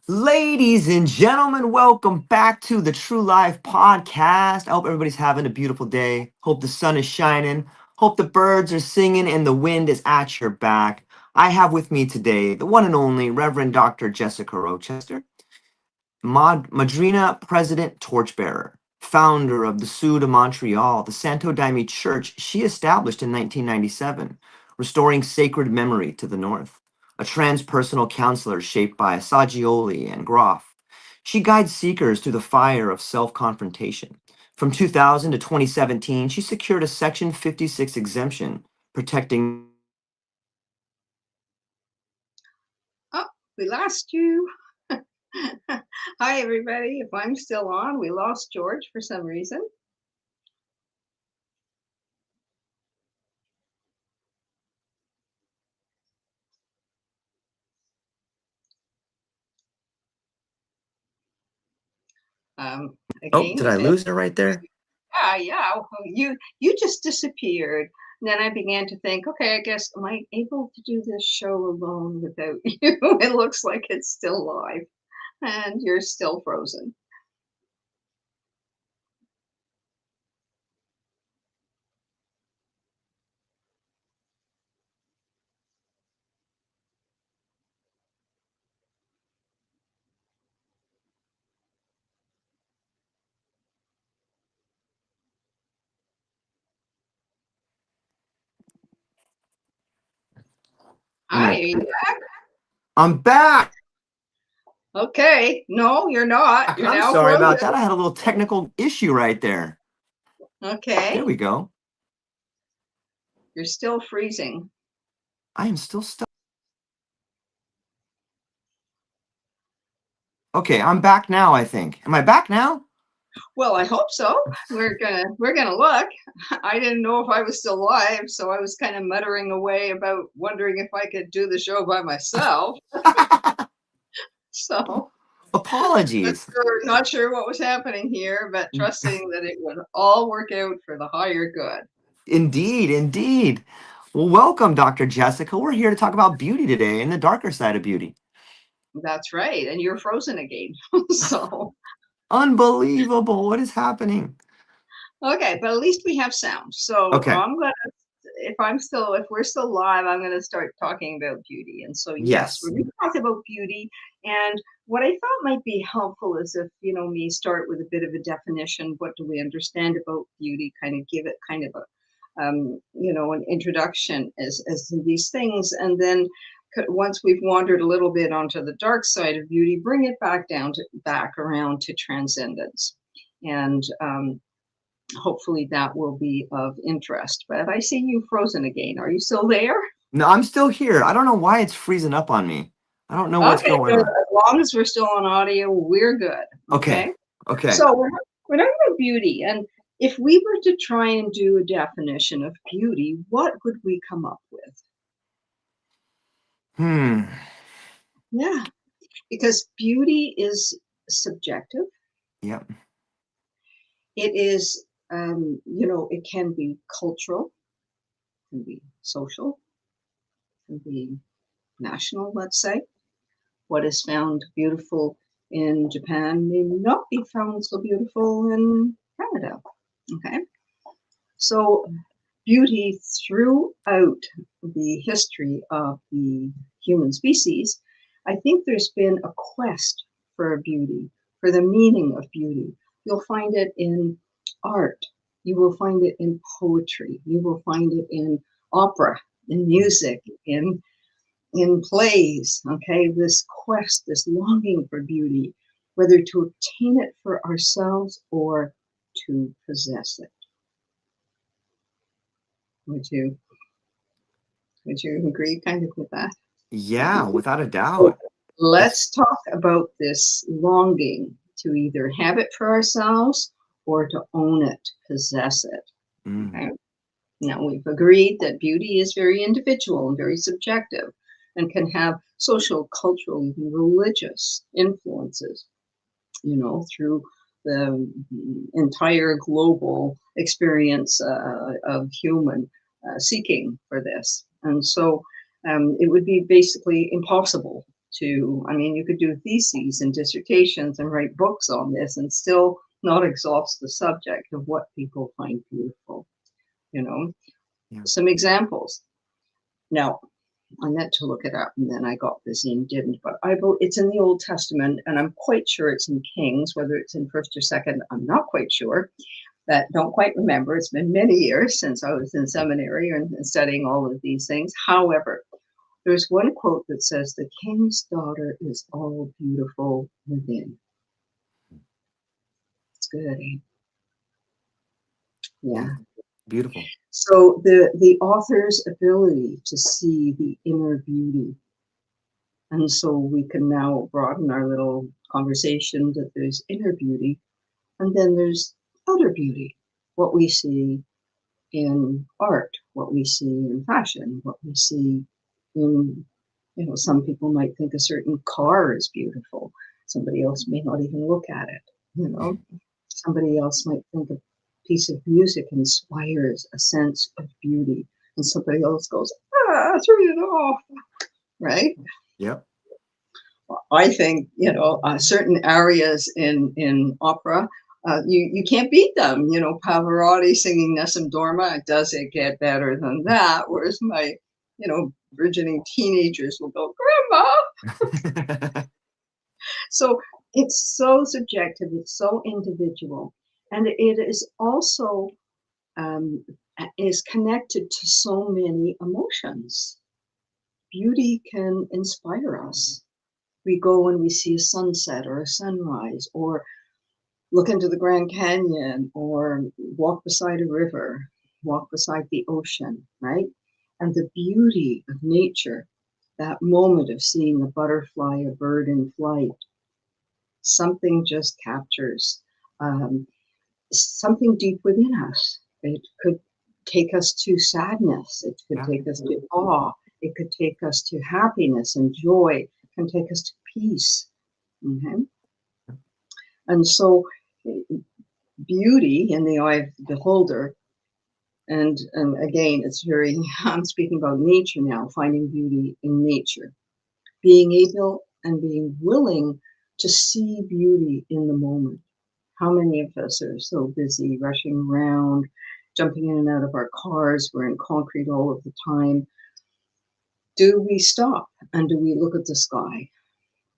Ladies and gentlemen, welcome back to the True Life Podcast. I hope everybody's having a beautiful day. Hope the sun is shining. Hope the birds are singing and the wind is at your back. I have with me today the one and only Reverend Dr. Jessica Rochester, Madrinha President Torchbearer, founder of the Sceaux de Montréal, the Santo Daime Church she established in 1997, restoring sacred memory to the North. A transpersonal counselor shaped by Assagioli and Grof. She guides seekers through the fire of self-confrontation. From 2000 to 2017, she secured a Section 56 exemption, protecting. Oh, we lost you. Hi, everybody. If I'm still on, we lost George for some reason. Oh, Again, did I lose her right there? yeah. You just disappeared. And then I began to think, okay, I guess am I able to do this show alone without you? It looks like it's still live, and you're still frozen. Hi, are you back? I'm back. Okay. No, you're not. You're I'm now sorry frozen. about that. I had a little technical issue right there. Okay. There we go. You're still freezing. I am still stuck. Okay, I'm back now, I think. Am I back now? Well, I hope so. We're gonna look. I didn't know if I was still live, so I was kind of muttering away about wondering if I could do the show by myself. So Apologies. not sure what was happening here, but trusting that it would all work out for the higher good. Indeed, indeed. Well, welcome, Dr. Jessica. We're here to talk about beauty today and the darker side of beauty. That's right. And you're frozen again. So Unbelievable. What is happening? okay, but at least we have sound. So Okay. if we're still live, I'm gonna start talking about beauty. And so yes, Yes. we're gonna talk about beauty. And what I thought might be helpful is if me start with a bit of a definition. What do we understand about beauty? Kind of give it kind of a an introduction as to these things, and then once we've wandered a little bit onto the dark side of beauty, bring it back around to transcendence. And hopefully that will be of interest. But I see you frozen again. Are you still there? No, I'm still here. I don't know why it's freezing up on me. I don't know what's Okay, going good. on. As long as we're still on audio, we're good. Okay. Okay. So we're talking about beauty. And if we were to try and do a definition of beauty, what would we come up with? Yeah, because beauty is subjective. Yep. It is, it can be cultural, can be social, can be national, let's say. What is found beautiful in Japan may not be found so beautiful in Canada. Okay. So beauty throughout the history of the human species, I think there's been a quest for beauty, for the meaning of beauty. You'll find it in art. You will find it in poetry. You will find it in opera, in music, in plays. Okay, this quest, this longing for beauty, whether to obtain it for ourselves or to possess it. Would you agree kind of with that? Yeah, without a doubt. Let's talk about this longing to either have it for ourselves or to own it, possess it. Okay? Now, we've agreed that beauty is very individual and very subjective and can have social, cultural, even religious influences, through the entire global experience of human seeking for this. And so it would be basically impossible to, I mean, you could do theses and dissertations and write books on this and still not exhaust the subject of what people find beautiful, you know. Yeah. Some examples. Now, I meant to look it up and then I got busy and didn't, but it's in the Old Testament and I'm quite sure it's in Kings, whether it's in first or second, I'm not quite sure. That don't quite remember. It's been many years since I was in seminary and studying all of these things. However, there's one quote that says, "The king's daughter is all beautiful within." It's good, eh? Yeah. Beautiful. So the author's ability to see the inner beauty. And so we can now broaden our little conversation that there's inner beauty and then there's outer beauty. What we see in art, what we see in fashion, what we see in, you know, some people might think a certain car is beautiful. Somebody else may not even look at it, you know. Somebody else might think a piece of music inspires a sense of beauty. And somebody else goes, turn it off, right? Yep. I think, you know, certain areas in opera, you can't beat them. You know, Pavarotti singing Nessun Dorma, does it get better than that? Whereas my, you know, burgeoning teenagers will go, Grandma. So it's so subjective, it's so individual, and it is also is connected to so many emotions. Beauty can inspire us. We go and we see a sunset or a sunrise, or look into the Grand Canyon, or walk beside a river, walk beside the ocean, right? And the beauty of nature, that moment of seeing a butterfly, a bird in flight, something just captures something deep within us. It could take us to sadness. It could take us to awe. It could take us to happiness and joy. It can take us to peace. Okay? And so beauty in the eye of the beholder, and again, it's very, I'm speaking about nature now, finding beauty in nature. Being able and being willing to see beauty in the moment. How many of us are so busy rushing around, jumping in and out of our cars, we're in concrete all of the time. Do we stop and do we look at the sky?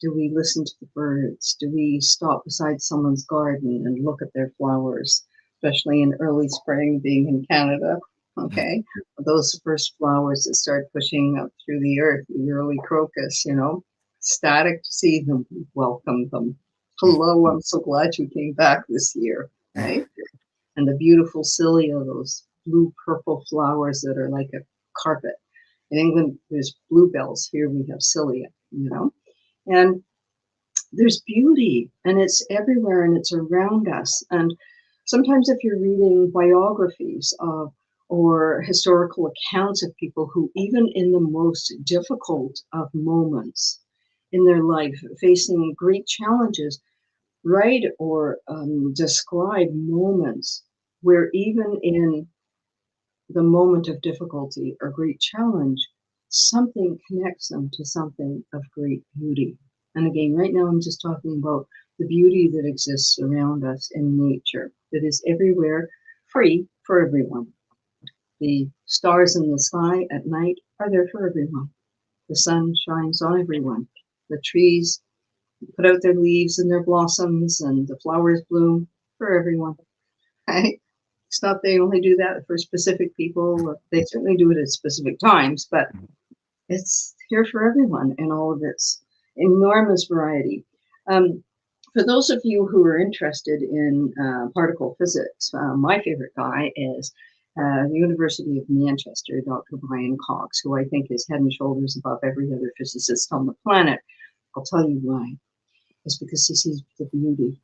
Do we listen to the birds? Do we stop beside someone's garden and look at their flowers, especially in early spring, being in Canada? Okay, those first flowers that start pushing up through the earth, the early crocus, you know, ecstatic to see them, welcome them. Hello, I'm so glad you came back this year, right? And the beautiful cilia, those blue purple flowers that are like a carpet. In England, there's bluebells. Here we have cilia, you know. And there's beauty, and it's everywhere, and it's around us. And sometimes if you're reading biographies of or historical accounts of people who, even in the most difficult of moments in their life, facing great challenges, write or describe moments where even in the moment of difficulty or great challenge, something connects them to something of great beauty. And again, right now I'm just talking about the beauty that exists around us in nature, that is everywhere, free for everyone. The stars in the sky at night are there for everyone. The sun shines on everyone. The trees put out their leaves and their blossoms, and the flowers bloom for everyone. Right? It's not they only do that for specific people. They certainly do it at specific times, but it's here for everyone in all of its enormous variety. For those of you who are interested in particle physics, my favorite guy is the University of Manchester, Dr. Brian Cox, who I think is head and shoulders above every other physicist on the planet. I'll tell you why. It's because he sees the beauty.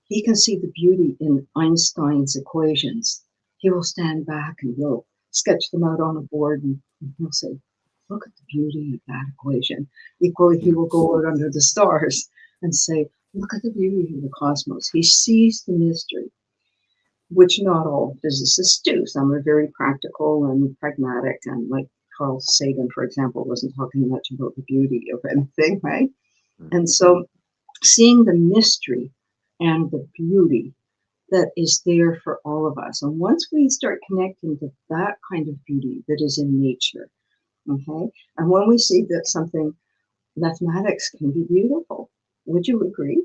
He can see the beauty in Einstein's equations. He will stand back and he'll sketch them out on a board and he'll say, look at the beauty of that equation. Equally, he will go out under the stars and say, look at the beauty of the cosmos. He sees the mystery, which not all physicists do. Some are very practical and pragmatic and like, Carl Sagan, for example, wasn't talking much about the beauty of anything, right? And so seeing the mystery and the beauty that is there for all of us. And once we start connecting to that kind of beauty that is in nature, okay, and when we see that something, mathematics can be beautiful, would you agree?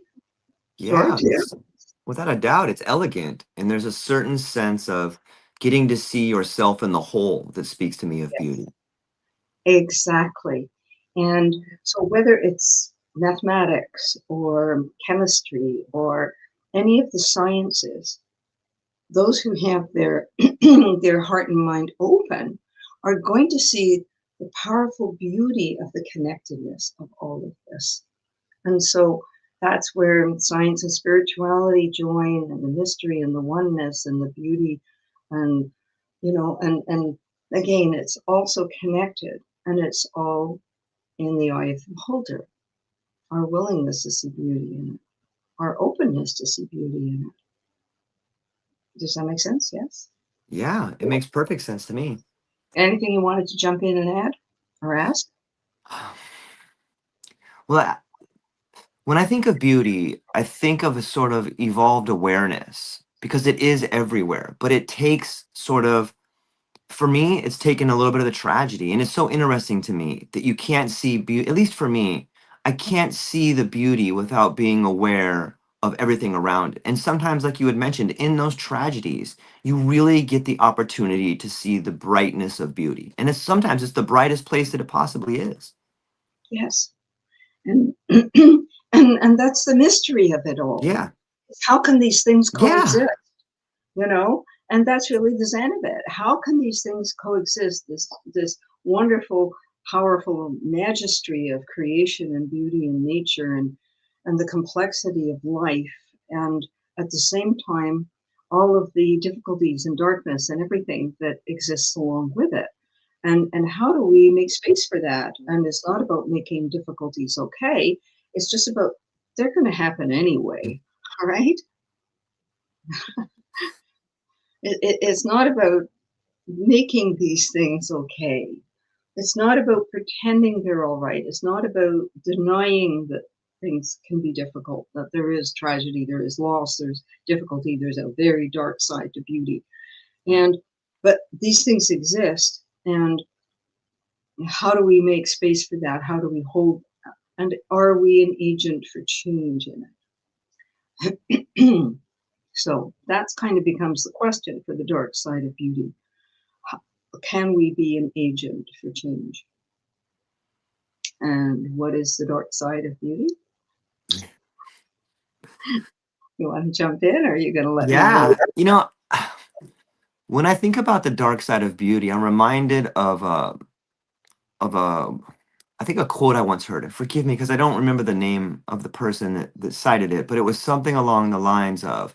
Yeah, George? Yeah. without a doubt, it's elegant. And there's a certain sense of getting to see yourself in the whole that speaks to me of beauty. Exactly. And so whether it's mathematics or chemistry or any of the sciences, those who have their their heart and mind open are going to see the powerful beauty of the connectedness of all of this. And so that's where science and spirituality join, and the mystery and the oneness and the beauty, and and again, it's also connected, and it's all in the eye of the beholder. Our willingness to see beauty in it, our openness to see beauty in it. Does that make sense? Yes. Yeah, it makes perfect sense to me. Anything you wanted to jump in and add or ask? Well, when I think of beauty, I think of a sort of evolved awareness because it is everywhere, but it takes sort of, for me, it's taken a little bit of the tragedy. And it's so interesting to me that you can't see beauty, at least for me, I can't see the beauty without being aware of everything around it. And sometimes, like you had mentioned, in those tragedies, you really get the opportunity to see the brightness of beauty. And sometimes it's the brightest place that it possibly is. Yes. And and that's the mystery of it all. Yeah. How can these things Yeah. coexist? You know, and that's really the zen of it. How can these things coexist? This wonderful, powerful magistry of creation and beauty and nature, and the complexity of life, and at the same time, all of the difficulties and darkness and everything that exists along with it. And how do we make space for that? And it's not about making difficulties okay. It's just about they're going to happen anyway. All right. It's not about making these things okay. It's not about pretending they're all right. It's not about denying that things can be difficult, that there is tragedy, there is loss, there's difficulty, there's a very dark side to beauty. And but these things exist, and how do we make space for that? How do we hold, and are we an agent for change in it? So that's kind of becomes the question for the dark side of beauty. Can we be an agent for change? And what is the dark side of beauty? You want to jump in, or are you going to let me go? Yeah. When I think about the dark side of beauty, I'm reminded of I think a quote I once heard. Forgive me because I don't remember the name of the person that cited it, but it was something along the lines of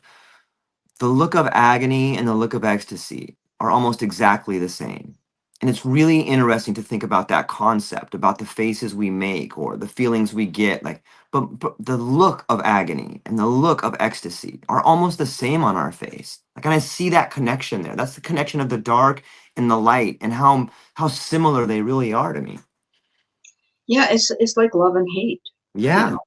the look of agony and the look of ecstasy are almost exactly the same. And it's really interesting to think about that concept, about the faces we make or the feelings we get. But the look of agony and the look of ecstasy are almost the same on our face. Like, and I see that connection there. That's the connection of the dark and the light, and how similar they really are to me. Yeah, it's like love and hate. You Yeah. know,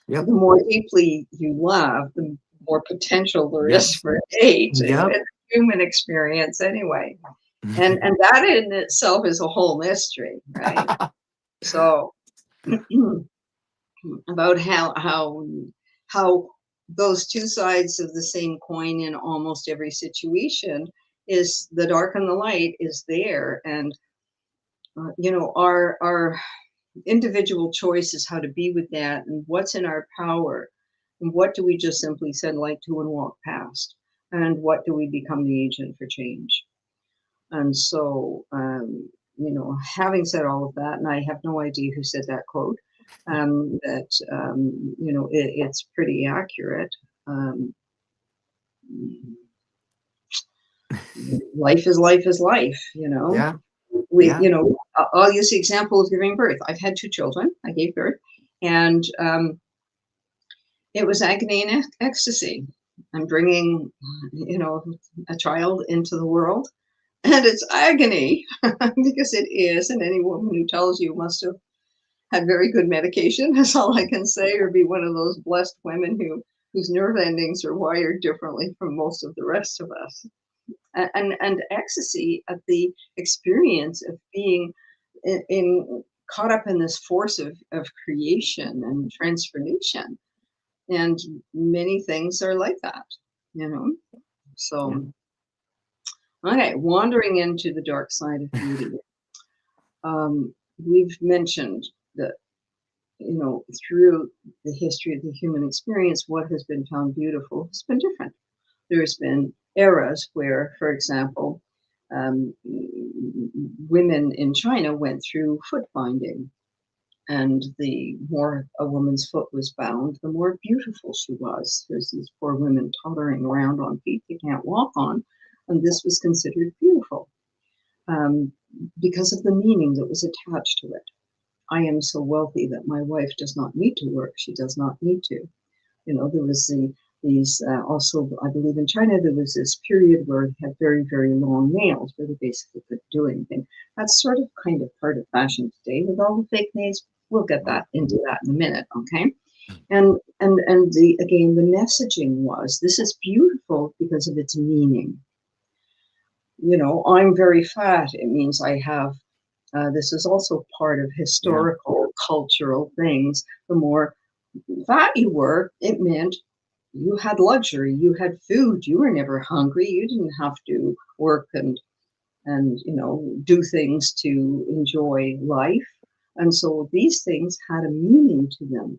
Yep. the more deeply you love, the more potential there is Yes. for hate. Yep. It's a human experience anyway, and that in itself is a whole mystery, right? So about how those two sides of the same coin in almost every situation is the dark and the light is there, and our individual choice is how to be with that, and what's in our power, and what do we just simply send light to and walk past, and what do we become the agent for change. And so having said all of that, and I have no idea who said that quote, that it's pretty accurate. um, Life is life is life. Yeah. We Yeah. I'll use the example of giving birth. I've had two children. I gave birth, and it was agony and ecstasy. I'm bringing a child into the world, And it's agony because it is. And any woman who tells you must have had very good medication, that's all I can say, or be one of those blessed women whose nerve endings are wired differently from most of the rest of us. And ecstasy at the experience of being caught up in this force of creation and transformation. And many things are like that, you know. So, okay, wandering into the dark side of beauty. We've mentioned that, you know, through the history of the human experience, what has been found beautiful has been different. There's been eras where, for example, women in China went through foot binding. And the more a woman's foot was bound, the more beautiful she was. There's these poor women tottering around on feet they can't walk on. And this was considered beautiful because of the meaning that was attached to it. I am so wealthy that my wife does not need to work. She does not need to. You know, there was these also, I believe in China, there was this period where they had very, very long nails where they basically couldn't do anything. That's sort of kind of part of fashion today with all the fake nails. We'll get that into that in a minute, okay? And the again, the messaging was, this is beautiful because of its meaning. You know, I'm very fat. It means I have, this is also part of historical, cultural things. The more fat you were, it meant you had luxury, you had food, you were never hungry, you didn't have to work and you know, do things to enjoy life. And so these things had a meaning to them.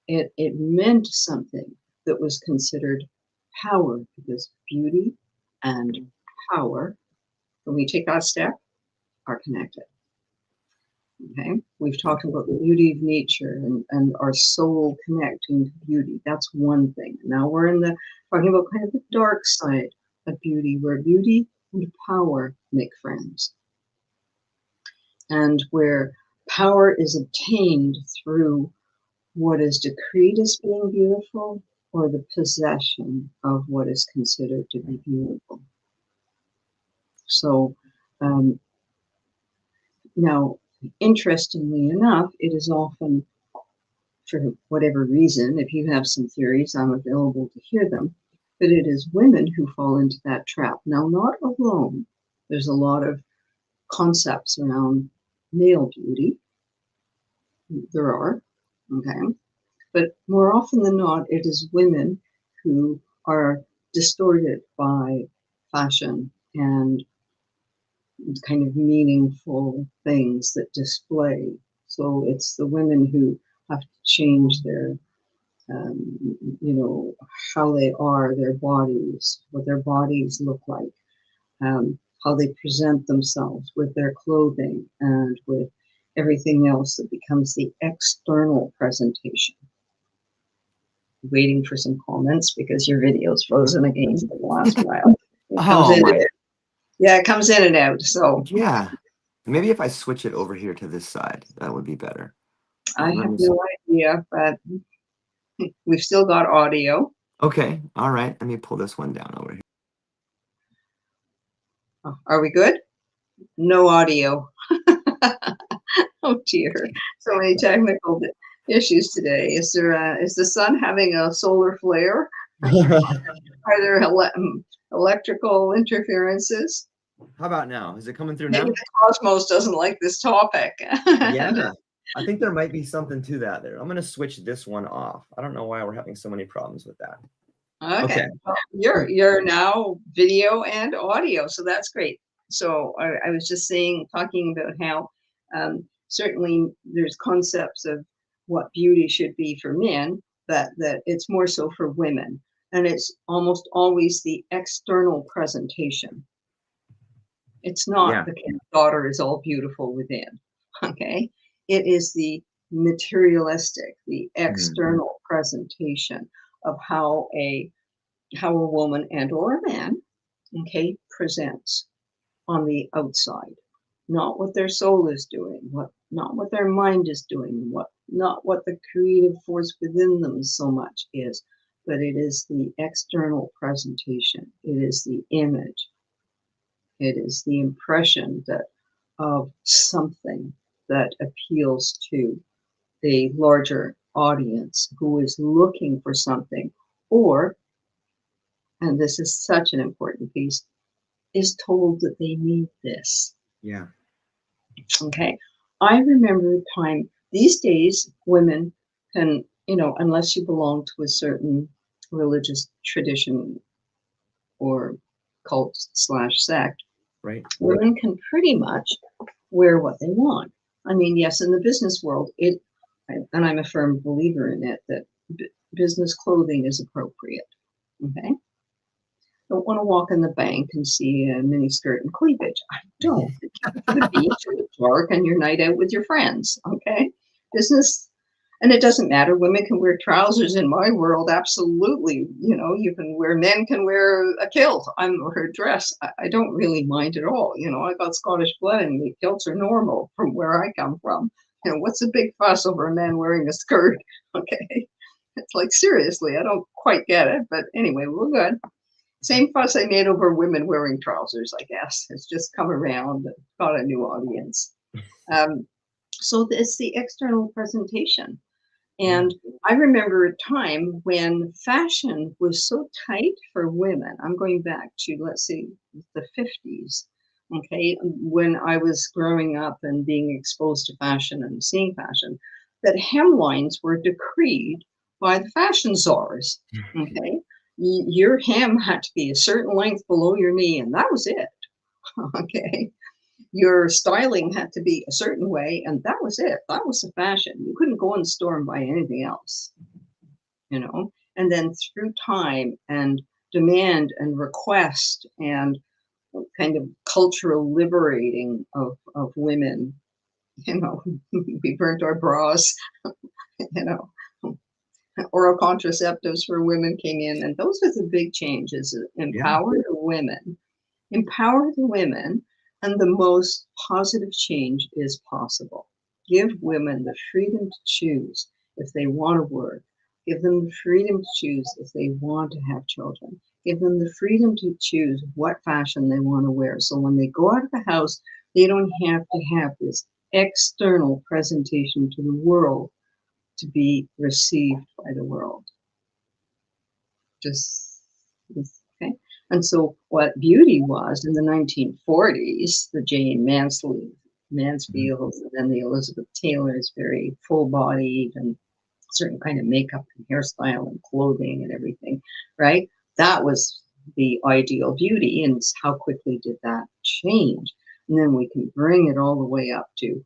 It meant something that was considered power, because beauty and power, when we take that step, are connected. Okay, we've talked about the beauty of nature and our soul connecting to beauty. That's one thing. Now we're talking about kind of the dark side of beauty, where beauty and power make friends, and where power is obtained through what is decreed as being beautiful, or the possession of what is considered to be beautiful. So now, interestingly enough, it is often, for whatever reason, if you have some theories, I'm available to hear them, but it is women who fall into that trap. Now, not alone. There's a lot of concepts around male beauty. There are, okay? But more often than not, it is women who are distorted by fashion and kind of meaningful things that display. So it's the women who have to change their, you know, how they are, their bodies, what their bodies look like, how they present themselves with their clothing and with everything else that becomes the external presentation. Waiting for some comments because your video's frozen again for the last while. It comes in and out. So yeah, maybe if I switch it over here to this side, that would be better. I have no idea, but we've still got audio. Okay, all right. Let me pull this one down over here. Oh, are we good? No audio. Oh dear, so many technical issues today. Is the sun having a solar flare? Are there electrical interferences? How about now? Is it coming through now? Maybe the cosmos doesn't like this topic. Yeah, I think there might be something to that there. I'm going to switch this one off. I don't know why we're having so many problems with that. Okay. Well, you're now video and audio, so that's great. So I was just talking about how certainly there's concepts of what beauty should be for men, that it's more so for women, and it's almost always the external presentation. It's not the king's daughter is all beautiful within. Okay, it is the materialistic, the external presentation of how a woman and or a man, okay, presents on the outside. Not what their soul is doing, not what their mind is doing, not what the creative force within them so much is, but it is the external presentation. It is the image. It is the impression that of something that appeals to a larger audience who is looking for something, or, and this is such an important piece, is told that they need this. Yeah. Okay. I remember a time, these days, women can, unless you belong to a certain religious tradition or cult/sect, Right. women can pretty much wear what they want. I mean, yes, in the business world, and I'm a firm believer in it, that business clothing is appropriate. Okay. Don't want to walk in the bank and see a mini skirt and cleavage. I don't. For the beach or the park and your night out with your friends. Okay. Business, and it doesn't matter. Women can wear trousers in my world. Absolutely. You can wear, men can wear a kilt or a dress. I don't really mind at all. I got Scottish blood and me. Kilts are normal from where I come from. What's the big fuss over a man wearing a skirt? Okay. It's like, seriously, I don't quite get it. But anyway, we're good. Same fuss I made over women wearing trousers, I guess. It's just come around and got a new audience. So it's the external presentation. And I remember a time when fashion was so tight for women. I'm going back to, let's see, the 50s. Okay, when I was growing up and being exposed to fashion and seeing fashion, that hemlines were decreed by the fashion czars. Okay, your hem had to be a certain length below your knee, and that was it. Okay, your styling had to be a certain way, and that was it. That was the fashion. You couldn't go in the store and buy anything else, And then through time and demand and request and kind of cultural liberating of women, we burnt our bras, oral contraceptives for women came in, and those were the big changes. Empower the women, and the most positive change is possible. Give women the freedom to choose if they want to work. Give them the freedom to choose if they want to have children. Give them the freedom to choose what fashion they want to wear. So when they go out of the house, they don't have to have this external presentation to the world to be received by the world. Okay. And so what beauty was in the 1940s, the Jane Mansfields, and then the Elizabeth Taylors, very full-bodied and certain kind of makeup and hairstyle and clothing and everything, right? That was the ideal beauty, and how quickly did that change? And then we can bring it all the way up to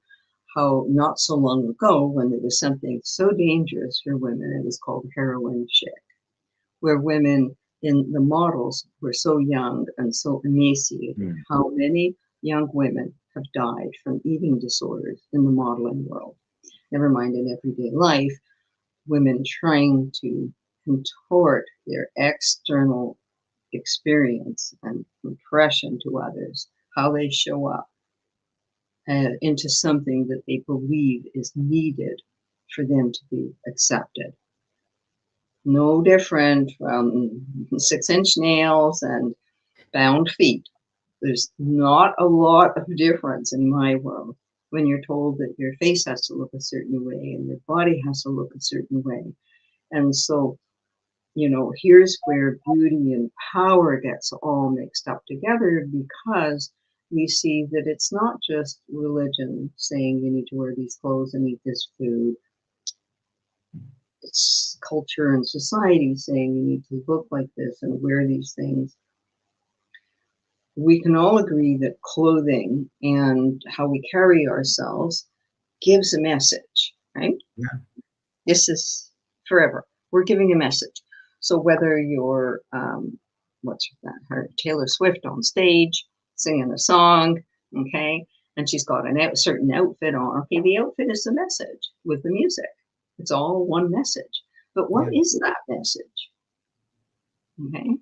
how not so long ago, when there was something so dangerous for women, it was called heroin chic, where women in the models were so young and so emaciated. How many young women have died from eating disorders in the modeling world? Never mind in everyday life, women trying to contort their external experience and impression to others, how they show up into something that they believe is needed for them to be accepted. No different from 6-inch nails and bound feet. There's not a lot of difference in my world when you're told that your face has to look a certain way and your body has to look a certain way. And so, here's where beauty and power gets all mixed up together, because we see that it's not just religion saying you need to wear these clothes and eat this food. It's culture and society saying you need to look like this and wear these things. We can all agree that clothing and how we carry ourselves gives a message, right? Yeah. This is forever. We're giving a message. So whether you're, Taylor Swift on stage singing a song, okay, and she's got a certain outfit on, okay, the outfit is the message with the music. It's all one message. But what is that message? Okay.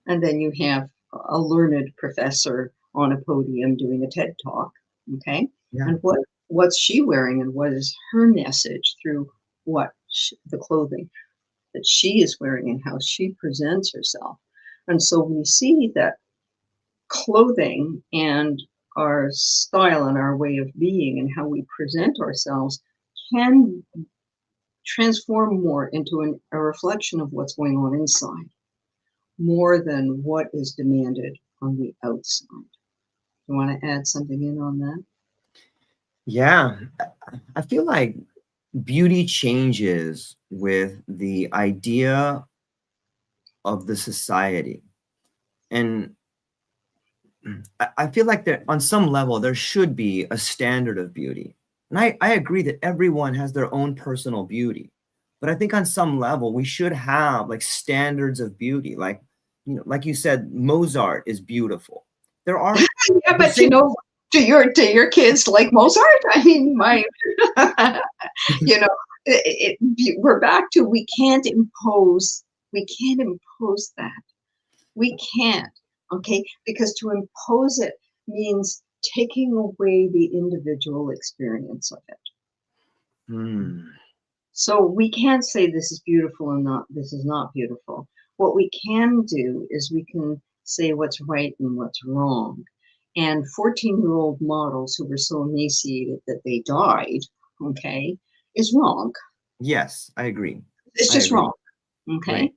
And then you have a learned professor on a podium doing a TED talk. Okay. Yeah. And what's she wearing, and what is her message through the clothing that she is wearing and how she presents herself? And so we see that clothing and our style and our way of being and how we present ourselves can transform more into a reflection of what's going on inside, more than what is demanded on the outside. You want to add something in on that? Yeah, I feel like beauty changes with the idea of the society. And I feel like there, on some level, there should be a standard of beauty. And I agree that everyone has their own personal beauty. But I think on some level, we should have like standards of beauty. Like, you know, like you said, Mozart is beautiful. There are Yeah, but you know, do your kids like Mozart? I mean, my, you know, we're back to we can't impose that. We can't, okay? Because to impose it means taking away the individual experience of it. So we can't say this is beautiful and not this is not beautiful. What we can do is we can say what's right and what's wrong. And 14-year-old models who were so emaciated that they died, okay, is wrong. Yes, I agree. It's just wrong, okay? Right.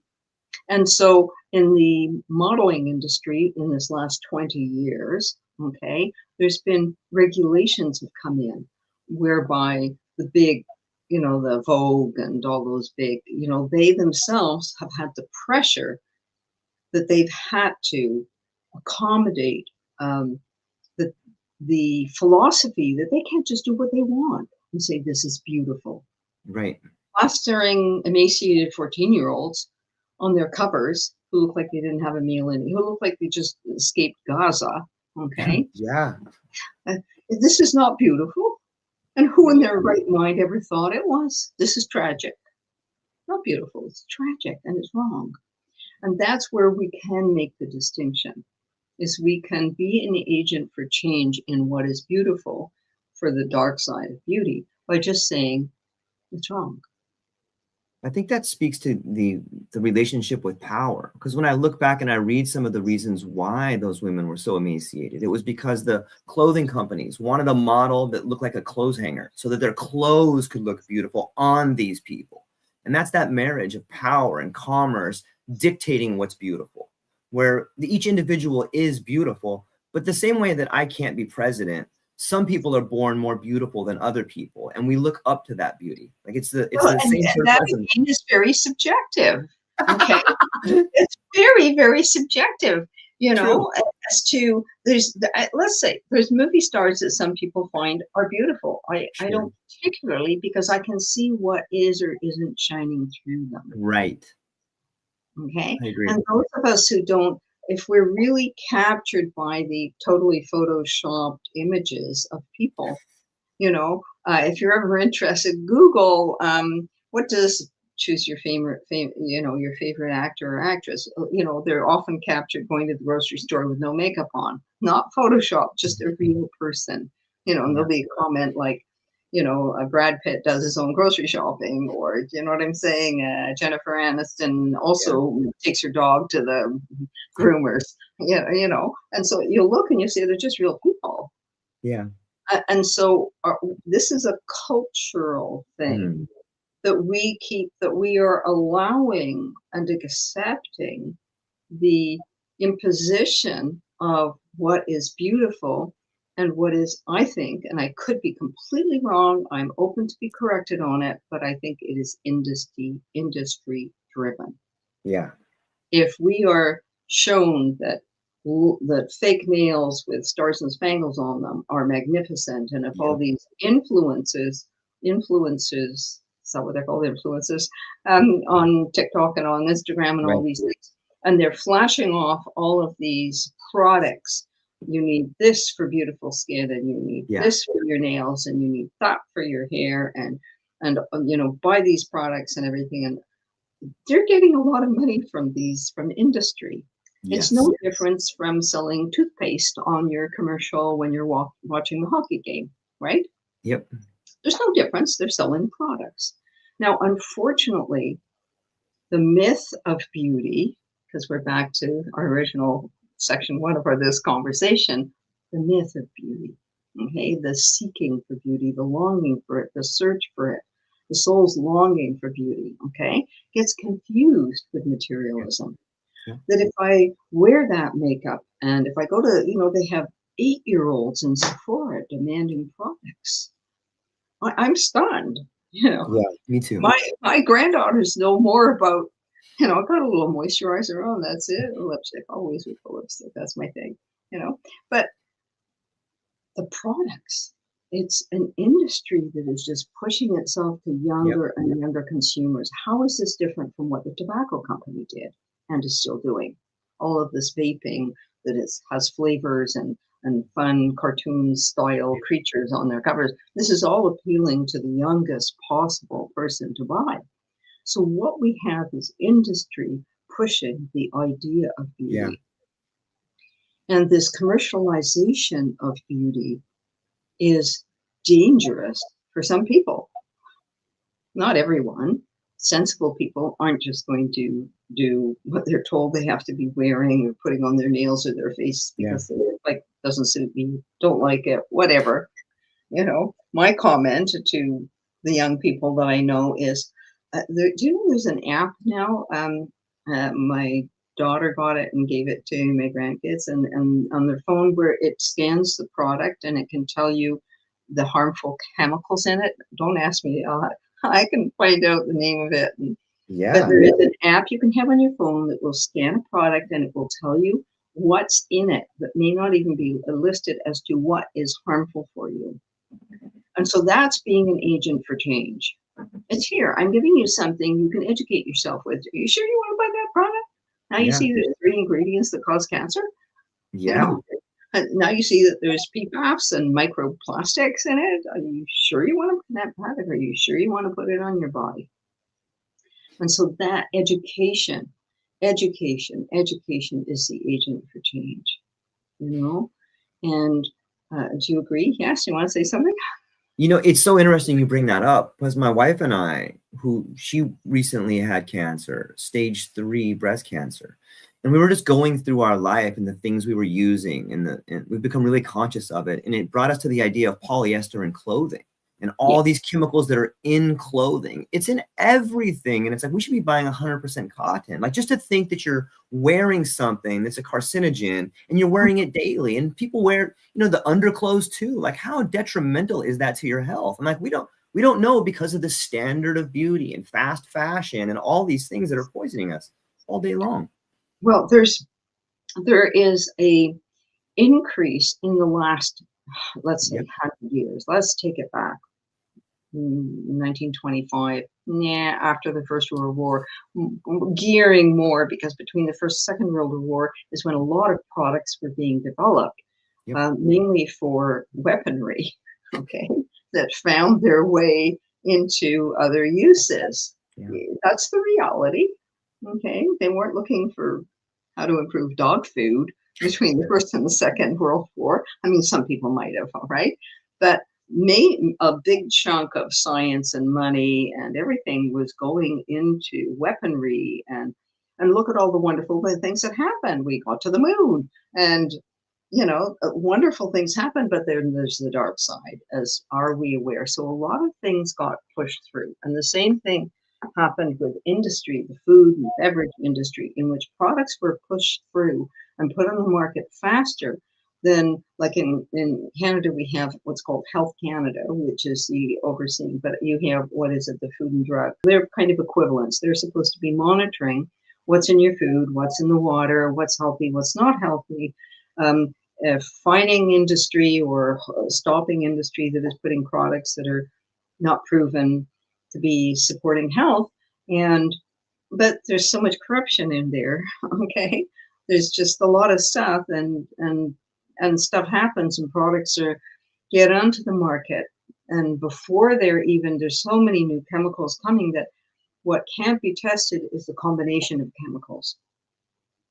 And so in the modeling industry in this last 20 years, okay, there's been regulations have come in whereby the big, you know, the Vogue and all those big, you know, they themselves have had the pressure that they've had to accommodate the philosophy that they can't just do what they want and say this is beautiful. Right. Plastering emaciated 14-year-olds on their covers who look like they didn't have a meal in, who look like they just escaped Gaza. Okay. Yeah. This is not beautiful. And who in their right mind ever thought it was? This is tragic. Not beautiful. It's tragic and it's wrong. And that's where we can make the distinction, is we can be an agent for change in what is beautiful for the dark side of beauty by just saying it's wrong. I think that speaks to the relationship with power. Because when I look back and I read some of the reasons why those women were so emaciated, it was because the clothing companies wanted a model that looked like a clothes hanger so that their clothes could look beautiful on these people. And that's that marriage of power and commerce dictating what's beautiful, where each individual is beautiful, but the same way that I can't be president, some people are born more beautiful than other people, and we look up to that beauty. Like it's the same and that again is very subjective. Okay, it's very, very subjective. You know, as to let's say there's movie stars that some people find are beautiful. I don't particularly, because I can see what is or isn't shining through them. Right. Okay. I agree. And those of us who don't, if we're really captured by the totally photoshopped images of people, you know, if you're ever interested, Google what does choose your favorite, you know, your favorite actor or actress. You know, they're often captured going to the grocery store with no makeup on, not Photoshop, just a real person. You know, and there'll be a comment like, you know, Brad Pitt does his own grocery shopping, or you know what I'm saying? Jennifer Aniston also takes her dog to the groomers. Yeah, you know, and so you look and you see they're just real people. Yeah. And so this is a cultural thing that we keep, that we are allowing and accepting the imposition of what is beautiful and what is, I think, and I could be completely wrong, I'm open to be corrected on it, but I think it is industry driven. Yeah. If we are shown that fake nails with stars and spangles on them are magnificent, and if all these influencers, is that what they're called, influencers, on TikTok and on Instagram and all these things, and they're flashing off all of these products. You need this for beautiful skin, and you need this for your nails, and you need that for your hair, and you know, buy these products and everything, and they're getting a lot of money from industry. It's no difference from selling toothpaste on your commercial when you're watching the hockey game, right? Yep. There's no difference. They're selling products. Now, unfortunately, the myth of beauty, because we're back to our original section 1 of this conversation, the myth of beauty. Okay, the seeking for beauty, the longing for it, the search for it, the soul's longing for beauty, okay, gets confused with materialism. Yeah. That if I wear that makeup and if I go to, they have 8-year-olds in Sephora demanding products. I'm stunned. Yeah, me too. My granddaughters know more about, I've got a little moisturizer on, that's it. Lipstick, always with the lipstick, that's my thing, But the products, it's an industry that is just pushing itself to younger and younger consumers. How is this different from what the tobacco company did and is still doing? All of this vaping that has flavors and fun cartoon style creatures on their covers. This is all appealing to the youngest possible person to buy. So what we have is industry pushing the idea of beauty. Yeah. And this commercialization of beauty is dangerous for some people. Not everyone. Sensible people aren't just going to do what they're told they have to be wearing or putting on their nails or their face because it doesn't suit me, don't like it, whatever. My comment to the young people that I know is, do you know there's an app now? My daughter got it and gave it to my grandkids, and on their phone where it scans the product and it can tell you the harmful chemicals in it. Don't ask me. I can find out the name of it. But there is an app you can have on your phone that will scan a product and it will tell you what's in it that may not even be listed as to what is harmful for you. And so that's being an agent for change. It's here. I'm giving you something you can educate yourself with. Are you sure you want to buy that product? Now you see there's 3 ingredients that cause cancer. Yeah. Now you see that there's PFAS and microplastics in it. Are you sure you want to put that product? Are you sure you want to put it on your body? And so that education is the agent for change, And do you agree? Yes, you want to say something? It's so interesting you bring that up because my wife and I, she recently had cancer, stage 3 breast cancer. And we were just going through our life and the things we were using and we've become really conscious of it. And it brought us to the idea of polyester in clothing and all these chemicals that are in clothing. It's in everything. And it's like, we should be buying 100% cotton. Like, just to think that you're wearing something that's a carcinogen and you're wearing it daily, and people wear, the underclothes too. Like, how detrimental is that to your health? And like, we don't know because of the standard of beauty and fast fashion and all these things that are poisoning us all day long. Well, there is a increase in the last, let's say, 100 years. Let's take it back. 1925, after the First World War, gearing more, because between the First and Second World War is when a lot of products were being developed, mainly for weaponry, that found their way into other uses. That's the reality. They weren't looking for how to improve dog food between the First and the Second World War. I mean, some people might have, right? But a big chunk of science and money and everything was going into weaponry, and look at all the wonderful things that happened. We got to the moon, and wonderful things happened, but then there's the dark side, as are we aware. So a lot of things got pushed through, and the same thing happened with industry, the food and beverage industry, in which products were pushed through and put on the market faster than, like in Canada, we have what's called Health Canada, which is the overseeing, but you have, the Food and Drug. They're kind of equivalents. They're supposed to be monitoring what's in your food, what's in the water, what's healthy, what's not healthy, finding industry or stopping industry that is putting products that are not proven to be supporting health. But there's so much corruption in there. There's just a lot of stuff, and stuff happens, and products get onto the market, and before there's so many new chemicals coming that what can't be tested is the combination of chemicals.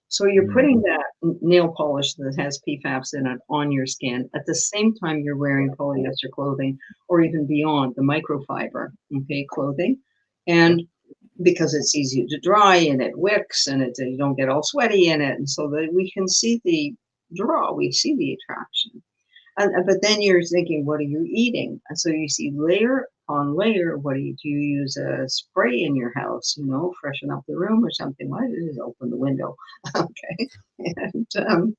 So you're putting that nail polish that has PFAS in it on your skin at the same time you're wearing polyester clothing, or even beyond, the microfiber clothing, and because it's easy to dry and it wicks and you don't get all sweaty in it. And so that we can see the draw, we see the attraction. But then you're thinking, what are you eating? And so you see layer on layer. What do you use a spray in your house, freshen up the room or something? Why don't you just open the window? Okay. And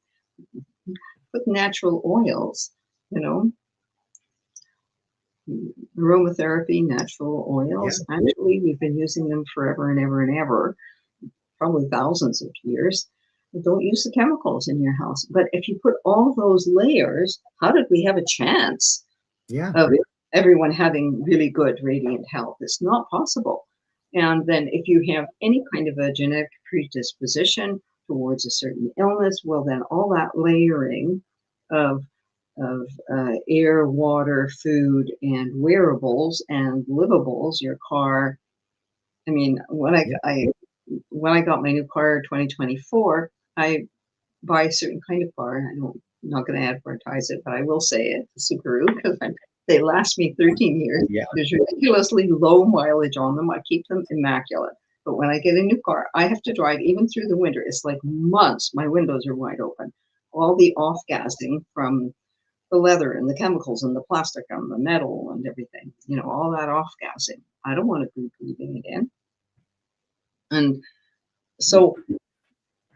with natural oils, aromatherapy, natural oils. Yeah. Actually, we've been using them forever and ever and ever, probably thousands of years. Don't use the chemicals in your house. But if you put all those layers, how did we have a chance of everyone having really good radiant health? It's not possible. And then if you have any kind of a genetic predisposition towards a certain illness, well, then all that layering of air, water, food, and wearables and livables, your car. I mean, when I got my new car in 2024, I buy a certain kind of car. I'm not going to advertise it, but I will say it, the Subaru, because they last me 13 years. Yeah. There's ridiculously low mileage on them. I keep them immaculate. But when I get a new car, I have to drive even through the winter. It's like months. My windows are wide open. All the off-gassing from the leather and the chemicals and the plastic and the metal and everything, all that off-gassing. I don't want to be breathing it in. And so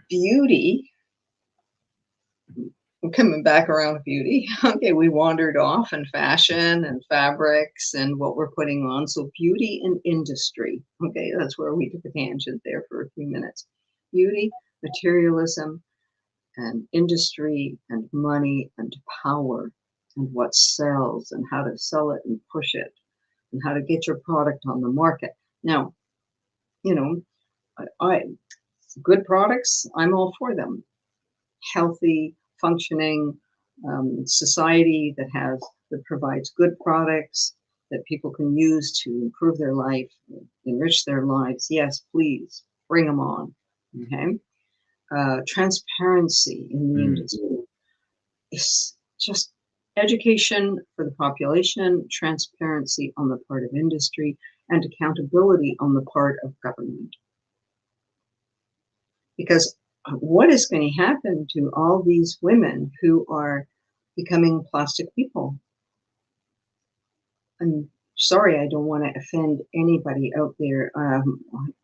beauty, we're coming back around to beauty. Okay, we wandered off in fashion and fabrics and what we're putting on. So beauty and industry. Okay, that's where we took a tangent there for a few minutes. Beauty, materialism, and industry and money and power and what sells and how to sell it and push it and how to get your product on the market. Now, good products, I'm all for them. Healthy, functioning society that provides good products that people can use to improve their life, enrich their lives. Yes, please bring them on. Okay. Transparency in the industry. It's just education for the population, transparency on the part of industry, and accountability on the part of government. Because what is going to happen to all these women who are becoming plastic people? I'm sorry, I don't want to offend anybody out there.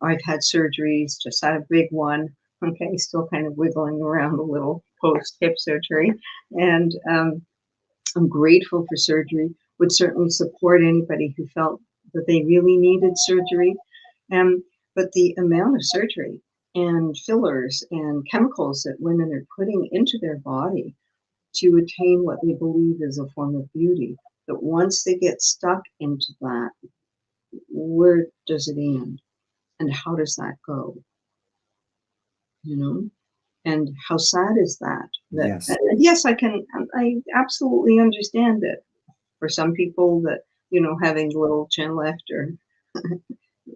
I've had surgeries, just had a big one. Okay, still kind of wiggling around a little post-hip surgery. And I'm grateful for surgery, would certainly support anybody who felt that they really needed surgery. But the amount of surgery and fillers and chemicals that women are putting into their body to attain what they believe is a form of beauty, that once they get stuck into that, where does it end? And how does that go? And how sad is that? Yes. Yes, I absolutely understand it. For some people that, having a little chin left or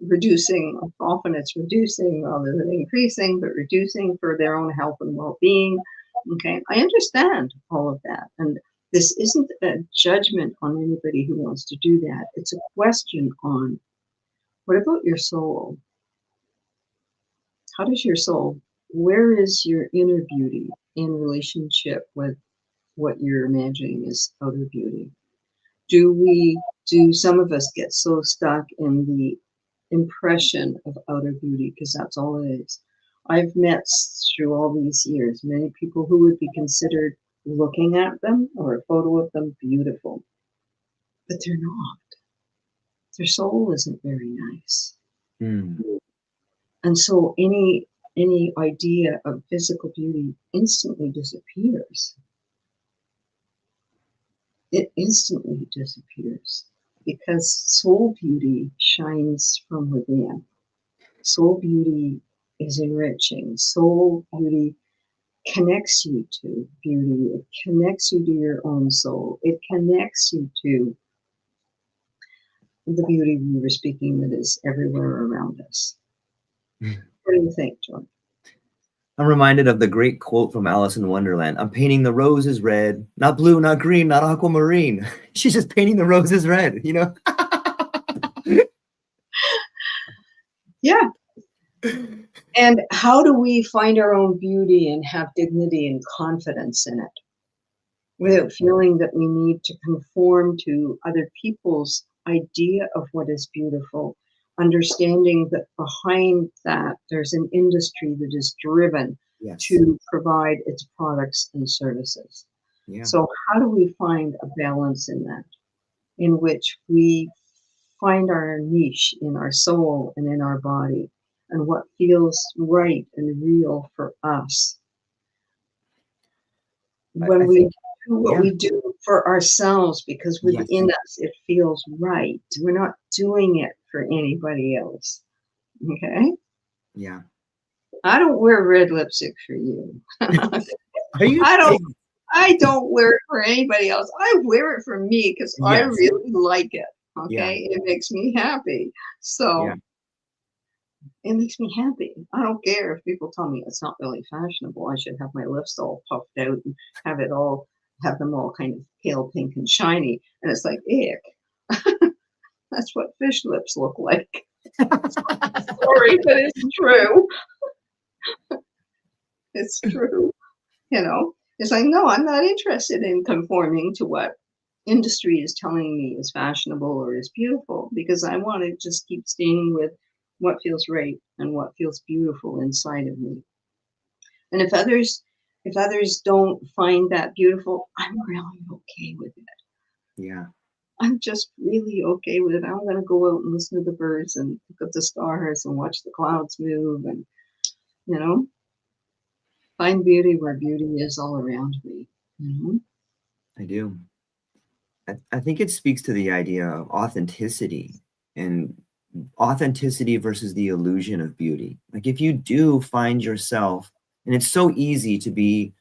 reducing, often it's reducing rather than increasing, but reducing for their own health and well-being. Okay, I understand all of that. And this isn't a judgment on anybody who wants to do that. It's a question on, what about your soul? How does your soul, where is your inner beauty in relationship with what you're imagining is outer beauty? Do some of us get so stuck in the impression of outer beauty, because that's all it is? I've met through all these years many people who would be considered, looking at them or a photo of them, beautiful, but they're not. Their soul isn't very nice. And so any idea of physical beauty instantly disappears. It instantly disappears because soul beauty shines from within. Soul beauty is enriching. Soul beauty connects you to beauty. It connects you to your own soul. It connects you to the beauty we were speaking that is everywhere around us. What do you think, John? I'm reminded of the great quote from Alice in Wonderland. I'm painting the roses red, not blue, not green, not aquamarine. She's just painting the roses red, Yeah. And how do we find our own beauty and have dignity and confidence in it without feeling that we need to conform to other people's idea of what is beautiful, understanding that behind that there's an industry that is driven to provide its products and services. So how do we find a balance in that, in which we find our niche in our soul and in our body, and what feels right and real for us? When we do what we do for ourselves, because within us it feels right. We're not doing it for anybody else. Okay? Yeah. I don't wear red lipstick for you. Are you? I don't wear it for anybody else. I wear it for me because I really like it. Okay? It makes me happy. So it makes me happy. I don't care if people tell me it's not really fashionable. I should have my lips all puffed out and have them all kind of pale pink and shiny. And it's like, ick. That's what fish lips look like. Sorry, but it's true. It's true. You know, it's like, no, I'm not interested in conforming to what industry is telling me is fashionable or is beautiful, because I want to just keep staying with what feels right and what feels beautiful inside of me. And if others don't find that beautiful, I'm really okay with it. Yeah. I'm just really okay with it. I'm going to go out and listen to the birds and look at the stars and watch the clouds move and, you know, find beauty where beauty is all around me. I do. I think it speaks to the idea of authenticity and authenticity versus the illusion of beauty. Like if you do find yourself, and it's so easy to be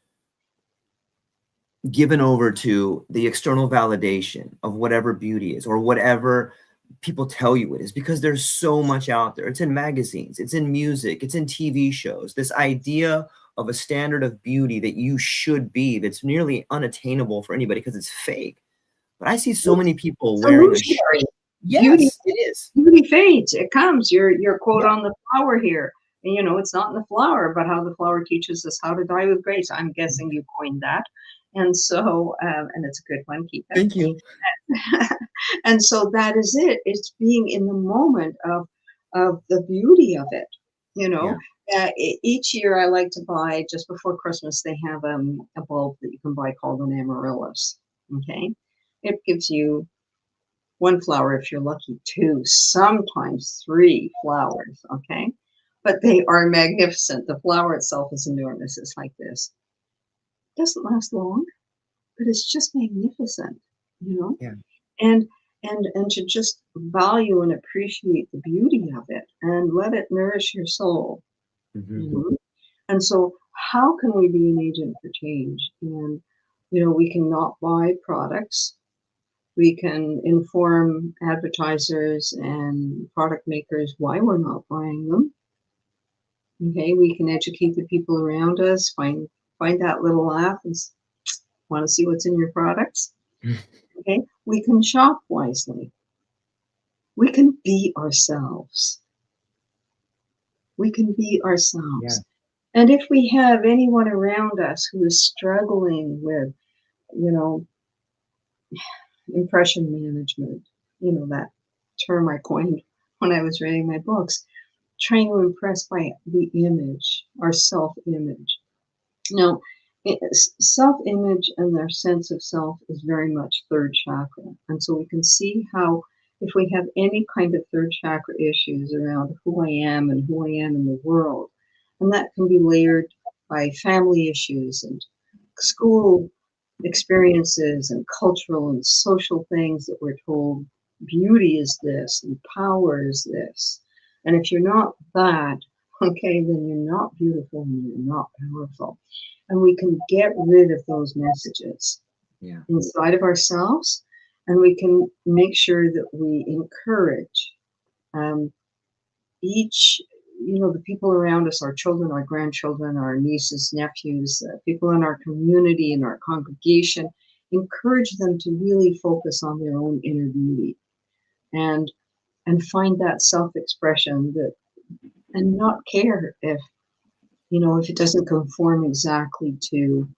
given over to the external validation of whatever beauty is or whatever people tell you it is, because there's so much out there. It's in magazines, it's in music, it's in TV shows. This idea of a standard of beauty that you should be, that's nearly unattainable for anybody because it's fake. But I see so many people wearing a shirt. Beauty, it is. Beauty fades. It comes. Your quote on the flower here. And, you know, it's not in the flower, but how the flower teaches us how to die with grace. I'm guessing you coined that. And so, and it's a good one. Keep it. Thank you. And so that is it. It's being in the moment of the beauty of it. You know, each year I like to buy, just before Christmas, they have a bulb that you can buy called an amaryllis. Okay. It gives you one flower, if you're lucky, two, sometimes three flowers, okay? But they are magnificent. The flower itself is enormous. It's like this. It doesn't last long, but it's just magnificent, you know? Yeah. And to just value and appreciate the beauty of it and let it nourish your soul. And so how can we be an agent for change? And, you know, we can not buy products. We can inform advertisers and product makers why we're not buying them. Okay, we can educate the people around us, find that little laugh and want to see what's in your products. Okay, we can shop wisely. We can be ourselves. We can be ourselves. And if we have anyone around us who is struggling with, you know, impression management, you know, that term I coined when I was writing my books, trying to impress by the image, our self-image. Now, self-image and their sense of self is very much third chakra. And so we can see how if we have any kind of third chakra issues around who I am and who I am in the world, and that can be layered by family issues and school experiences and cultural and social things that we're told beauty is this and power is this. And if you're not that, okay, then you're not beautiful and you're not powerful. And we can get rid of those messages inside of ourselves, and we can make sure that we encourage each, you know, the people around us, our children, our grandchildren, our nieces, nephews, people in our community, in our congregation, encourage them to really focus on their own inner beauty and find that self-expression that and not care if, you know, if it doesn't conform exactly to,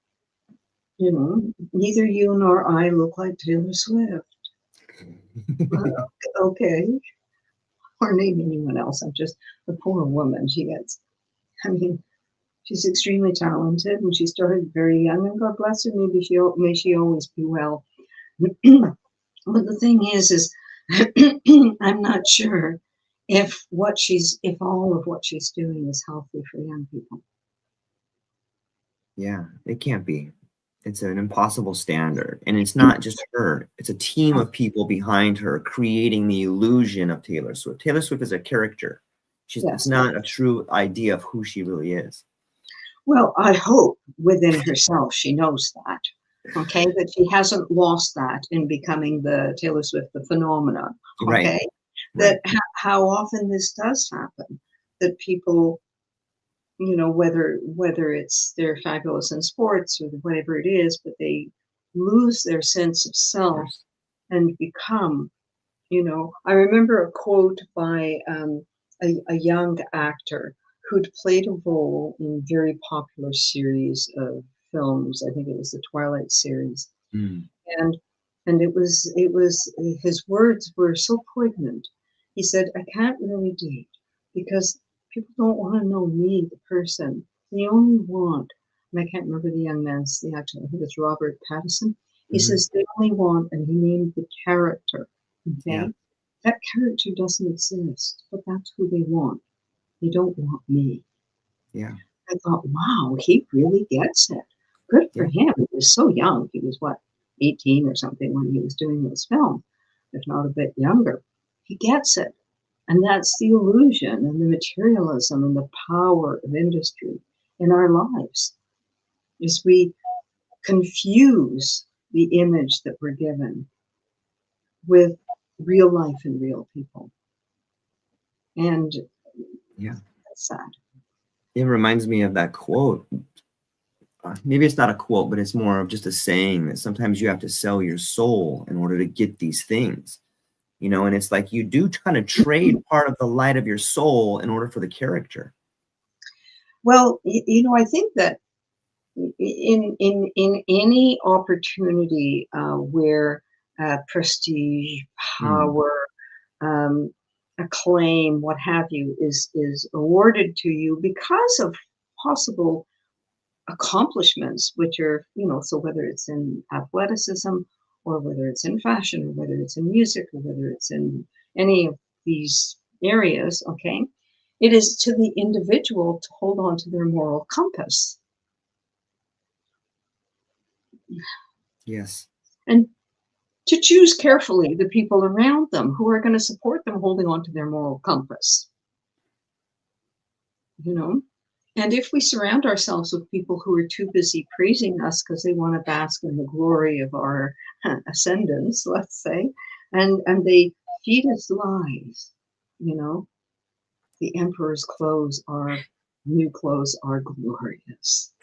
you know, neither you nor I look like Taylor Swift. Okay. Or maybe anyone else. I'm just the poor woman. She gets, I mean, she's extremely talented and she started very young, and God bless her. May she always be well. But the thing is I'm not sure if all of what she's doing is healthy for young people. Yeah, it can't be. It's an impossible standard. And it's not just her. It's a team of people behind her creating the illusion of Taylor Swift. Taylor Swift is a character. It's not a true idea of who she really is. Well, I hope within herself she knows that. Okay, that she hasn't lost that in becoming the Taylor Swift, the phenomenon. Okay, right. That how often this does happen, that people, you know, whether it's they're fabulous in sports or whatever it is, but they lose their sense of self and become, you know. I remember a quote by a young actor who'd played a role in a very popular series of films. I think it was the Twilight series. And it was his words were so poignant. He said, I can't really date because people don't want to know me, the person. They only want, and I can't remember the young man's, the actor, I think it's Robert Pattinson. He says they only want, and he named the character. Okay? That character doesn't exist, but that's who they want. They don't want me. Yeah. I thought, wow, he really gets it. Good for him. He was so young. He was 18 or something when he was doing this film, if not a bit younger. He gets it. And that's the illusion and the materialism and the power of industry in our lives, is we confuse the image that we're given with real life and real people. And that's sad. It reminds me of that quote. Maybe it's not a quote, but it's more of just a saying that sometimes you have to sell your soul in order to get these things, you know, and it's like you do kind of trade part of the light of your soul in order for the character. Well, you know, I think that in any opportunity where prestige, power, acclaim, what have you, is awarded to you because of possible accomplishments, which are, you know, so whether it's in athleticism or whether it's in fashion or whether it's in music or whether it's in any of these areas, okay, it is to the individual to hold on to their moral compass. Yes. And to choose carefully the people around them who are going to support them holding on to their moral compass. You know? And if we surround ourselves with people who are too busy praising us because they want to bask in the glory of our ascendance, let's say, and they feed us lies, you know, the emperor's clothes are, new clothes are glorious.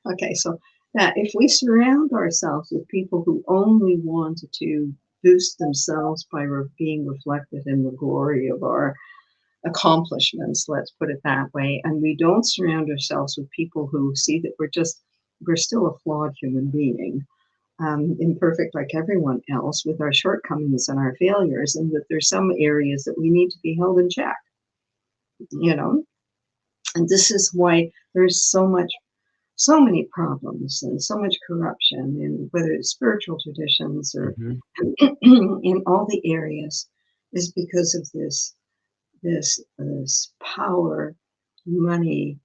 Okay, so that if we surround ourselves with people who only want to boost themselves by being reflected in the glory of our accomplishments, let's put it that way, and we don't surround ourselves with people who see that we're still a flawed human being, imperfect like everyone else, with our shortcomings and our failures, and that there's some areas that we need to be held in check, you know. And this is why there's so many problems and so much corruption in whether it's spiritual traditions or in all the areas, is because of this power, money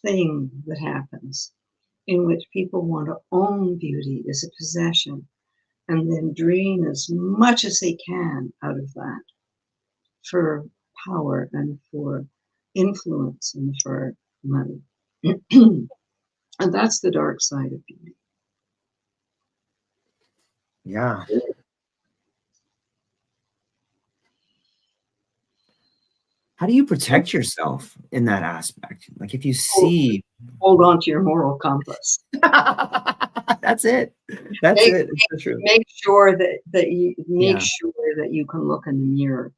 thing that happens, in which people want to own beauty as a possession and then drain as much as they can out of that for power and for influence and for money. And that's the dark side of beauty. Yeah. How do you protect yourself in that aspect? Like if you see, hold on to your moral compass. That's it. That's it. It's the truth. Make sure that you sure that you can look in the mirror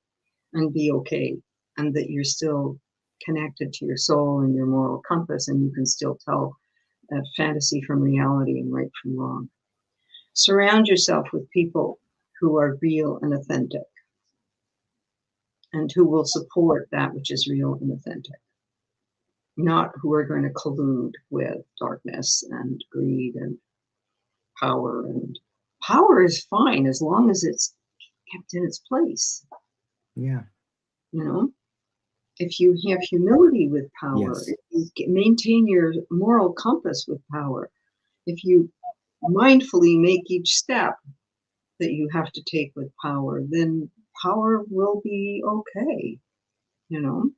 and be okay, and that you're still connected to your soul and your moral compass, and you can still tell fantasy from reality and right from wrong. Surround yourself with people who are real and authentic, and who will support that which is real and authentic, not who are going to collude with darkness and greed and power. And power is fine as long as it's kept in its place. Yeah. You know, if you have humility with power, Yes. if you maintain your moral compass with power, if you mindfully make each step that you have to take with power, then power will be okay. You know,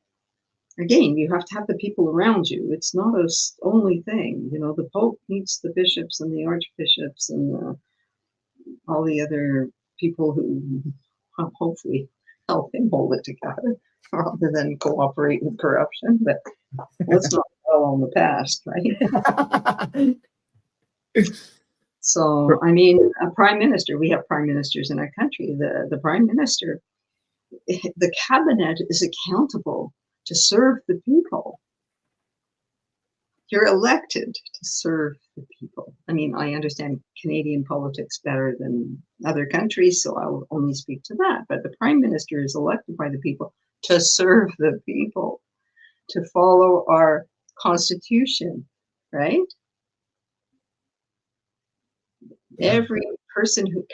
again, you have to have the people around you. It's not a only thing. You know, the Pope needs the bishops and the archbishops and all the other people who hopefully help him hold it together rather than cooperate with corruption. But let's not dwell on the past, right? So, I mean, a prime minister, we have prime ministers in our country. The prime minister, the cabinet is accountable to serve the people. You're elected to serve the people. I mean, I understand Canadian politics better than other countries, so I'll only speak to that. But the prime minister is elected by the people to serve the people, to follow our constitution, right? Yeah. Every person who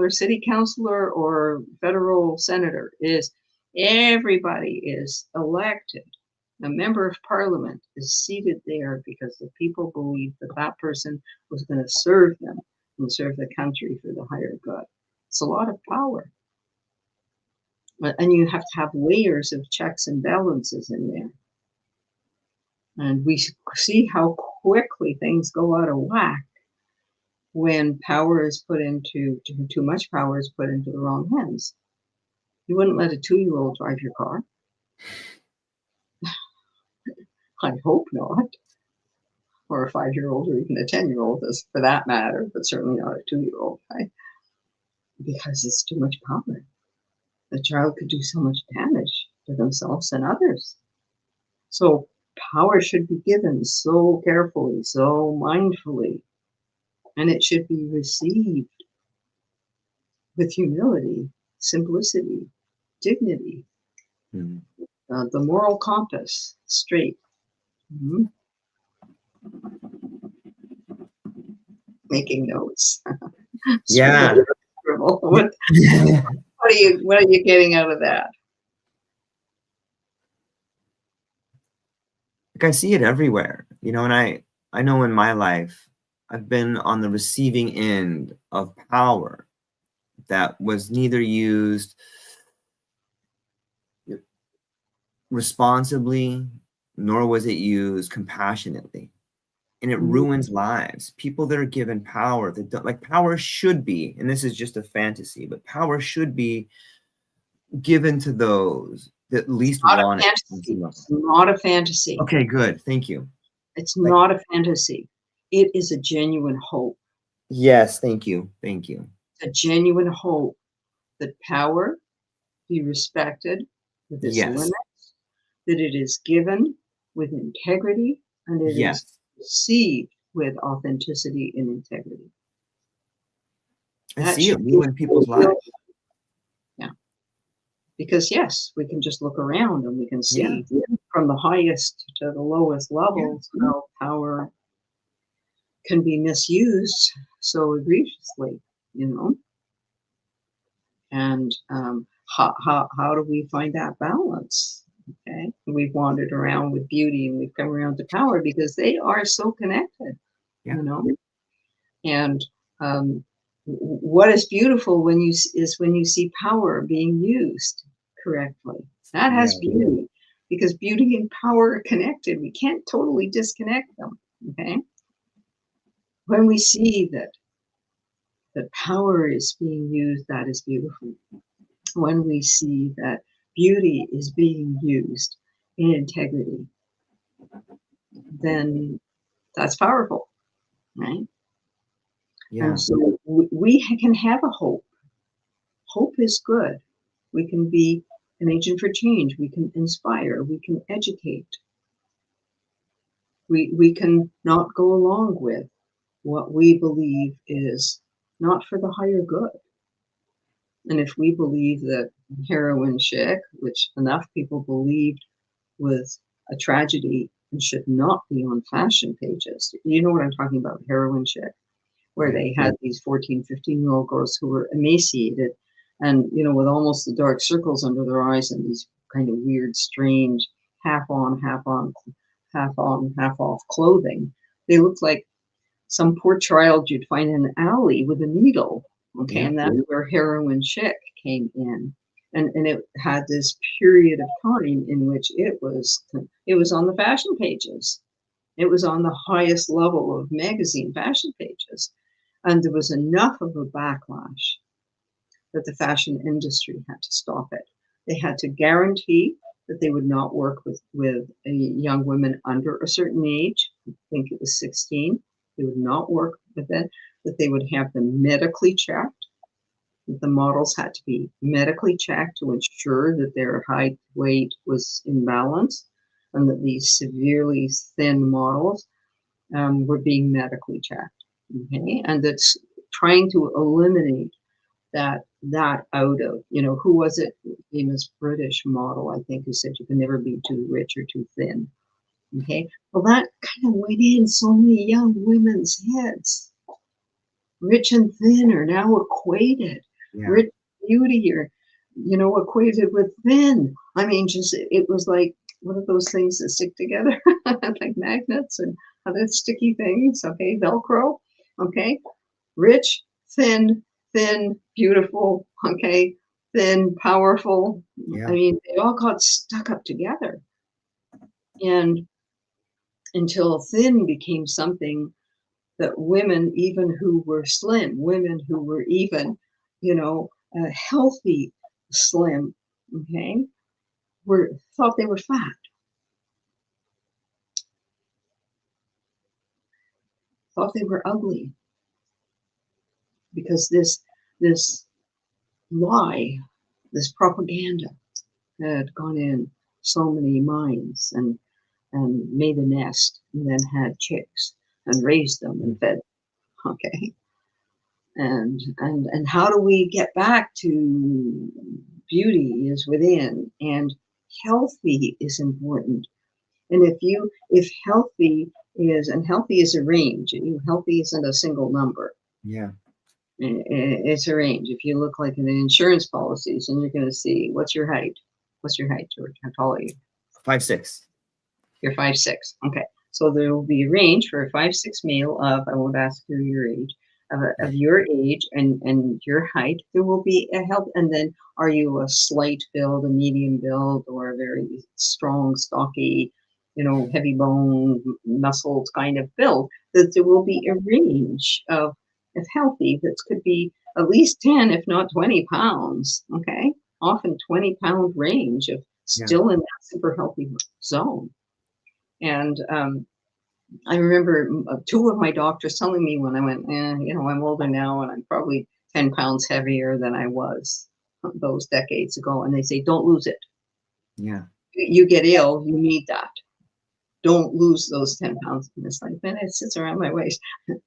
city councillor or federal senator everybody is elected. A member of parliament is seated there because the people believe that that person was going to serve them and serve the country for the higher good. It's a lot of power. And you have to have layers of checks and balances in there. And we see how quickly things go out of whack when power is put into, too much power is put into the wrong hands. You wouldn't let a 2-year-old drive your car. I hope not. Or a 5-year-old or even a 10-year-old, for that matter, but certainly not a 2-year-old, right? Because it's too much power. The child could do so much damage to themselves and others. So power should be given so carefully, so mindfully, and it should be received with humility, simplicity, dignity, the moral compass straight. Mm-hmm. Making notes. Yeah. What are you getting out of that? Like I see it everywhere, you know, and I know in my life I've been on the receiving end of power that was neither used responsibly nor was it used compassionately, and it ruins lives. People that are given power that don't, like, power should be, and this is just a fantasy, but power should be given to those that least want it. It's not a fantasy. Okay, good. Thank you. It's not a fantasy. It is a genuine hope. Yes, thank you. Thank you. A genuine hope that power be respected with its limits, that it is given with integrity, and it is received with authenticity and integrity. I see it ruin people's lives. Yeah. Because yes, we can just look around and we can see from the highest to the lowest levels how power can be misused so egregiously, you know. And how do we find that balance? Okay, we've wandered around with beauty and we've come around to power because they are so connected, you know. And what is beautiful when you see power being used correctly. That has beauty, because beauty and power are connected. We can't totally disconnect them. Okay, when we see that power is being used, that is beautiful. When we see that beauty is being used in integrity, then that's powerful, right? Yeah. And so we can have a hope. Hope is good. We can be an agent for change. We can inspire. We can educate. We can not go along with what we believe is not for the higher good. And if we believe that heroin chic, which enough people believed was a tragedy and should not be on fashion pages, you know what I'm talking about, heroin chic, where they had these 14, 15-year-old girls who were emaciated and, you know, with almost the dark circles under their eyes and these kind of weird, strange, half on, half off clothing. They looked like some poor child you'd find in an alley with a needle. Okay, and that's where heroin chic came in. And it had this period of time in which it was on the fashion pages. It was on the highest level of magazine fashion pages. And there was enough of a backlash that the fashion industry had to stop it. They had to guarantee that they would not work with young women under a certain age. I think it was 16. They would not work with it, that they would have them medically checked. The models had to be medically checked to ensure that their height, weight was in balance, and that these severely thin models were being medically checked. Okay, and that's trying to eliminate that out of, you know, who was it? Famous British model, I think, who said you can never be too rich or too thin. Okay, well, that kind of went in so many young women's heads. Rich and thin are now equated. Yeah. Rich beauty are, you know, equated with thin. I mean, just, it was like one of those things that stick together, like magnets and other sticky things. Okay, Velcro. Okay, rich, thin, beautiful. Okay, thin, powerful. Yeah. I mean, they all got stuck up together. And until thin became something that women, even who were slim, women who were even, you know, healthy, slim, okay, thought they were fat. Thought they were ugly. Because this lie, this propaganda had gone in so many minds and made a nest and then had chicks and raised them and fed them. Okay. And how do we get back to beauty is within, and healthy is important. And if healthy is, and healthy is a range, healthy isn't a single number. Yeah. It's a range. If you look like in the insurance policies, and you're going to see, what's your height? What's your height, George? How tall are you? 5'6". You're 5'6". Okay. So there will be a range for a 5'6" male of, I won't ask you your age, of your age and your height. There will be a health, and then are you a slight build, a medium build, or a very strong, stocky, you know, heavy bone, muscled kind of build? That there will be a range of healthy that could be at least 10, if not 20 pounds. Okay, often 20-pound range of still in that super healthy zone. And I remember two of my doctors telling me when I went, you know, I'm older now and I'm probably 10 pounds heavier than I was those decades ago. And they say, don't lose it. Yeah. You get ill, you need that. Don't lose those 10 pounds. And it's like, man, it sits around my waist.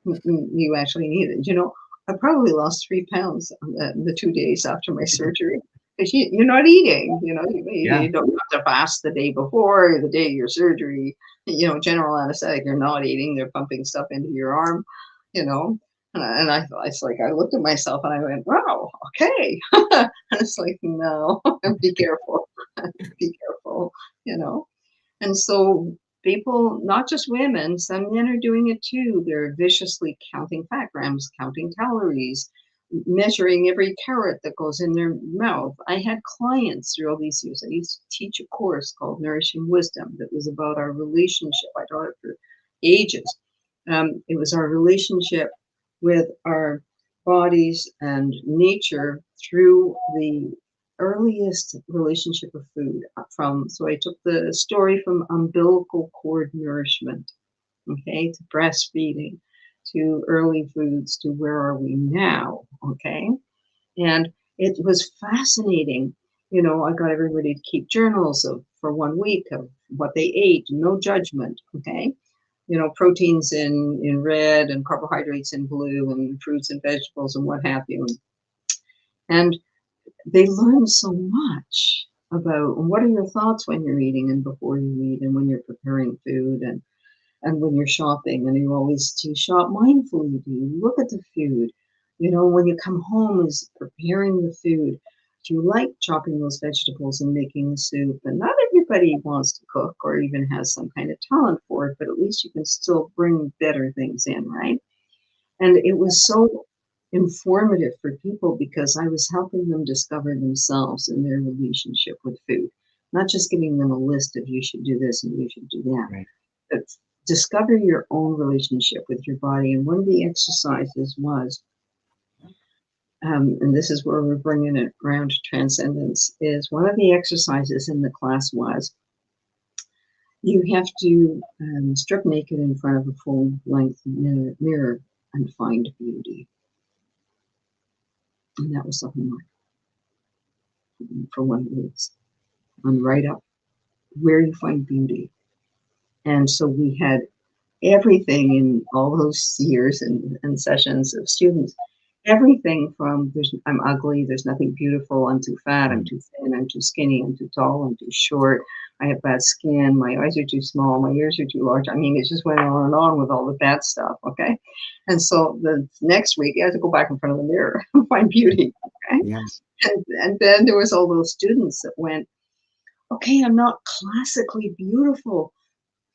You actually need it. You know, I probably lost 3 pounds the 2 days after my surgery. Because you're not eating, you know, you don't have to fast the day before, the day of your surgery, you know, general anesthetic, you're not eating, they're pumping stuff into your arm, you know. And I thought, it's like, I looked at myself and I went, wow, okay. And it's like, no, be careful, be careful, you know. And so people, not just women, some men are doing it too. They're viciously counting fat grams, counting calories, measuring every carrot that goes in their mouth. I had clients through all these years. I used to teach a course called Nourishing Wisdom that was about our relationship. I taught it for ages. It was our relationship with our bodies and nature through the earliest relationship of food. So I took the story from umbilical cord nourishment, okay, to breastfeeding, to early foods, to where are we now, okay? And it was fascinating I got everybody to keep journals for 1 week of what they ate, no judgment, okay? Proteins in red and carbohydrates in blue and fruits and vegetables and what have you. And they learn so much about what are your thoughts when you're eating and before you eat and when you're preparing food and when you're shopping, and you always do shop mindfully. Do you look at the food? When you come home, is preparing the food. Do you like chopping those vegetables and making the soup? And not everybody wants to cook or even has some kind of talent for it, but at least you can still bring better things in, right? And it was so informative for people because I was helping them discover themselves and their relationship with food, not just giving them a list of you should do this and you should do that, Right. but discover your own relationship with your body. And one of the exercises was, and this is where we're bringing it around to transcendence, is one of the exercises in the class was you have to strip naked in front of a full-length mirror and find beauty. And that was the homework for 1 week. And write up where you find beauty. And so we had everything in all those years and sessions of students, everything from I'm ugly, there's nothing beautiful, I'm too fat, I'm too thin, I'm too skinny, I'm too tall, I'm too short, I have bad skin, my eyes are too small, my ears are too large. I mean, it just went on and on with all the bad stuff, okay? And so the next week, you had to go back in front of the mirror and find beauty, okay? Yes. And then there was all those students that went, okay, I'm not classically beautiful,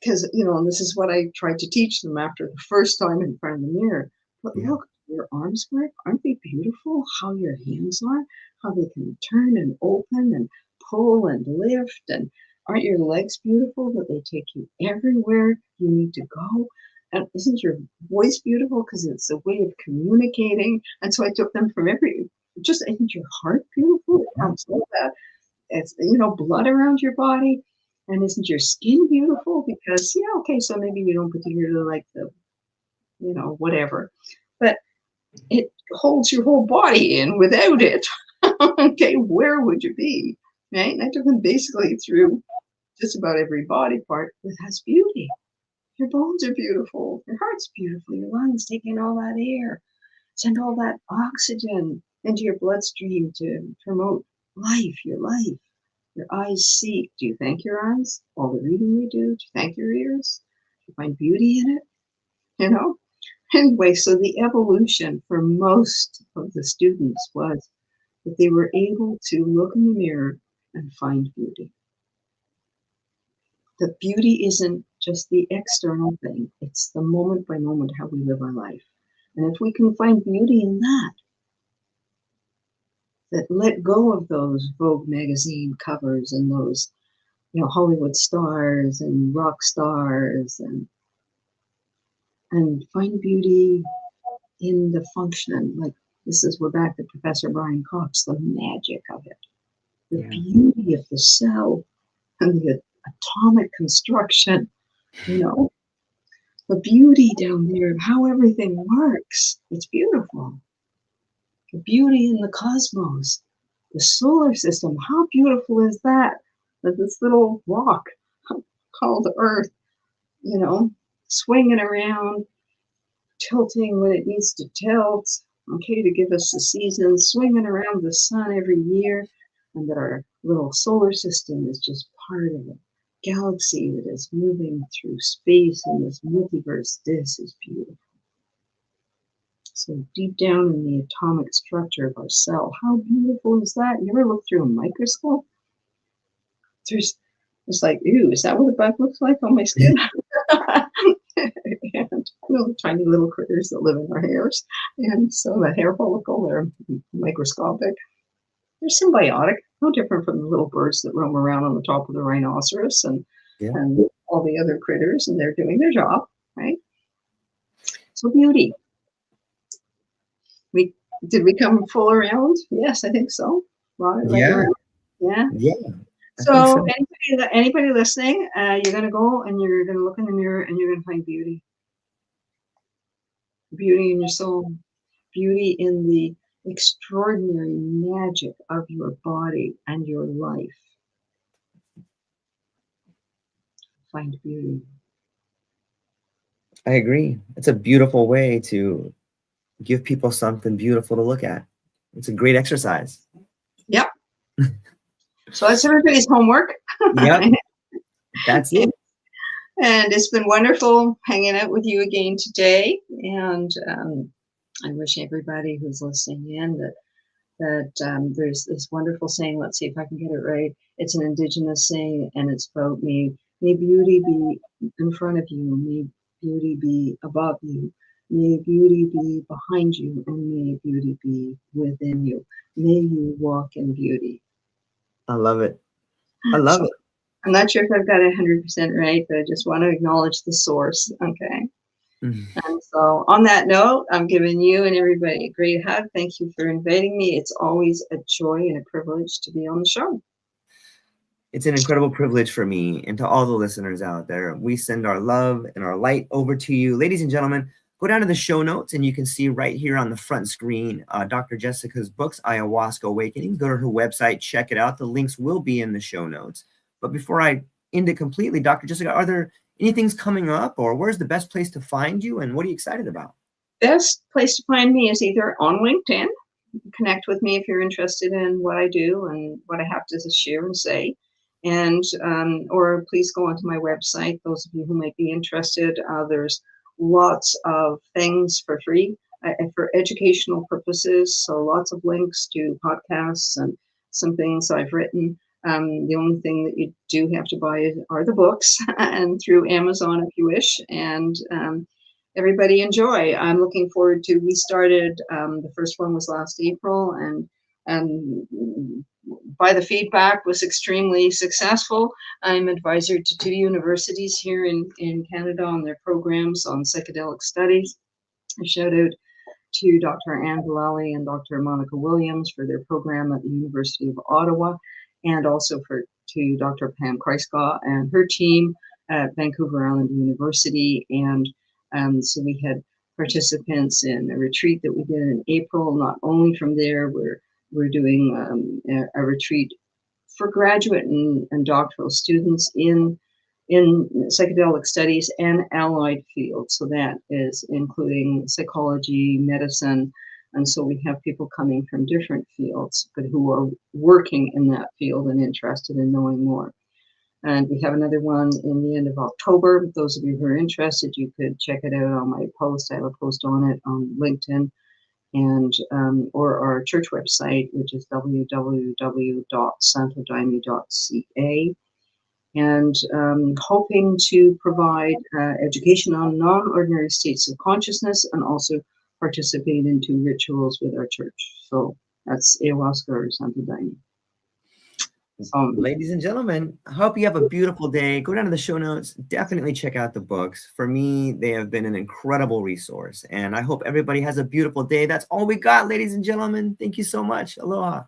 because, and this is what I tried to teach them after the first time in front of the mirror. But look, your arms work. Aren't they beautiful? How your hands are, how they can turn and open and pull and lift. And aren't your legs beautiful that they take you everywhere you need to go? And isn't your voice beautiful because it's a way of communicating? And so I took them from isn't your heart beautiful? It pumps all that. It's, blood around your body. And isn't your skin beautiful? Because, okay, so maybe you don't particularly like the, whatever. But it holds your whole body in. Without it, okay, where would you be? Right? And I took them basically through just about every body part that has beauty. Your bones are beautiful. Your heart's beautiful. Your lungs take in all that air. Send all that oxygen into your bloodstream to promote your life. Your eyes see. Do you thank your eyes? All the reading you do? Do you thank your ears? Do you find beauty in it? Anyway, so the evolution for most of the students was that they were able to look in the mirror and find beauty. The beauty isn't just the external thing. It's the moment by moment how we live our life. And if we can find beauty in that let go of those Vogue magazine covers and those, Hollywood stars and rock stars and find beauty in the function. Like we're back to Professor Brian Cox, the magic of it, the beauty of the cell and the atomic construction, the beauty down there of how everything works. It's beautiful. The beauty in the cosmos, the solar system. How beautiful is that? That this little rock called Earth, swinging around, tilting when it needs to tilt, okay, to give us the seasons, swinging around the sun every year, and that our little solar system is just part of a galaxy that is moving through space in this multiverse. This is beautiful. So deep down in the atomic structure of our cell, how beautiful is that? You ever look through a microscope? It's like, ew, is that what a bug looks like on my skin? And the tiny little critters that live in our hairs. And so the hair follicle, they're microscopic. They're symbiotic, no different from the little birds that roam around on the top of the rhinoceros and all the other critters, and they're doing their job, right? So beauty. Did we come full around? Yes, I think so. Right around. Yeah. So anybody listening, you're going to go and you're going to look in the mirror and you're going to find beauty. Beauty in your soul. Beauty in extraordinary magic of your body and your life. Find beauty. I agree. It's a beautiful way to give people something beautiful to look at. It's a great exercise. Yep. So that's everybody's homework. Yep. That's it. And it's been wonderful hanging out with you again today. And I wish everybody who's listening in that there's this wonderful saying, let's see if I can get it right. It's an Indigenous saying, and it's about may beauty be in front of you, may beauty be above you, may beauty be behind you, and may beauty be within you. May you walk in beauty. I love it. I love it. I'm not sure if I've got 100% right, but I just want to acknowledge the source. Okay. And so on that note, I'm giving you and everybody a great hug. Thank you for inviting me. It's always a joy and a privilege to be on the show. It's an incredible privilege for me and to all the listeners out there. We send our love and our light over to you. Ladies and gentlemen, go down to the show notes and you can see right here on the front screen, Dr. Jessica's books, Ayahuasca Awakening. Go to her website, check it out. The links will be in the show notes. But before I end it completely, Dr. Jessica, are there anything's coming up, or where's the best place to find you, and what are you excited about? Best place to find me is either on LinkedIn. Connect with me if you're interested in what I do and what I have to share and say. And or please go onto my website. Those of you who might be interested, there's lots of things for free for educational purposes. So lots of links to podcasts and some things I've written. The only thing that you do have to buy are the books, and through Amazon if you wish. And everybody enjoy. I'm looking forward to. We started. The first one was last April, and by the feedback was extremely successful. I'm advisor to 2 universities here in Canada on their programs on psychedelic studies. A shout out to Dr. Anne Vallely and Dr. Monica Williams for their program at the University of Ottawa, and also to Dr. Pam Kreisgaw and her team at Vancouver Island University. And so we had participants in a retreat that we did in April. Not only from there, we're doing a retreat for graduate and doctoral students in psychedelic studies and allied fields. So that is including psychology, medicine. And so we have people coming from different fields, but who are working in that field and interested in knowing more. And we have another one in the end of October. Those of you who are interested, you could check it out on my post. I have a post on it on LinkedIn and or our church website, which is www.santodaime.ca. And hoping to provide education on non-ordinary states of consciousness and also participate into rituals with our church. So that's Ayahuasca or Santo Daime. Ladies and gentlemen, I hope you have a beautiful day. Go down to the show notes. Definitely check out the books. For me, they have been an incredible resource. And I hope everybody has a beautiful day. That's all we got, ladies and gentlemen. Thank you so much. Aloha.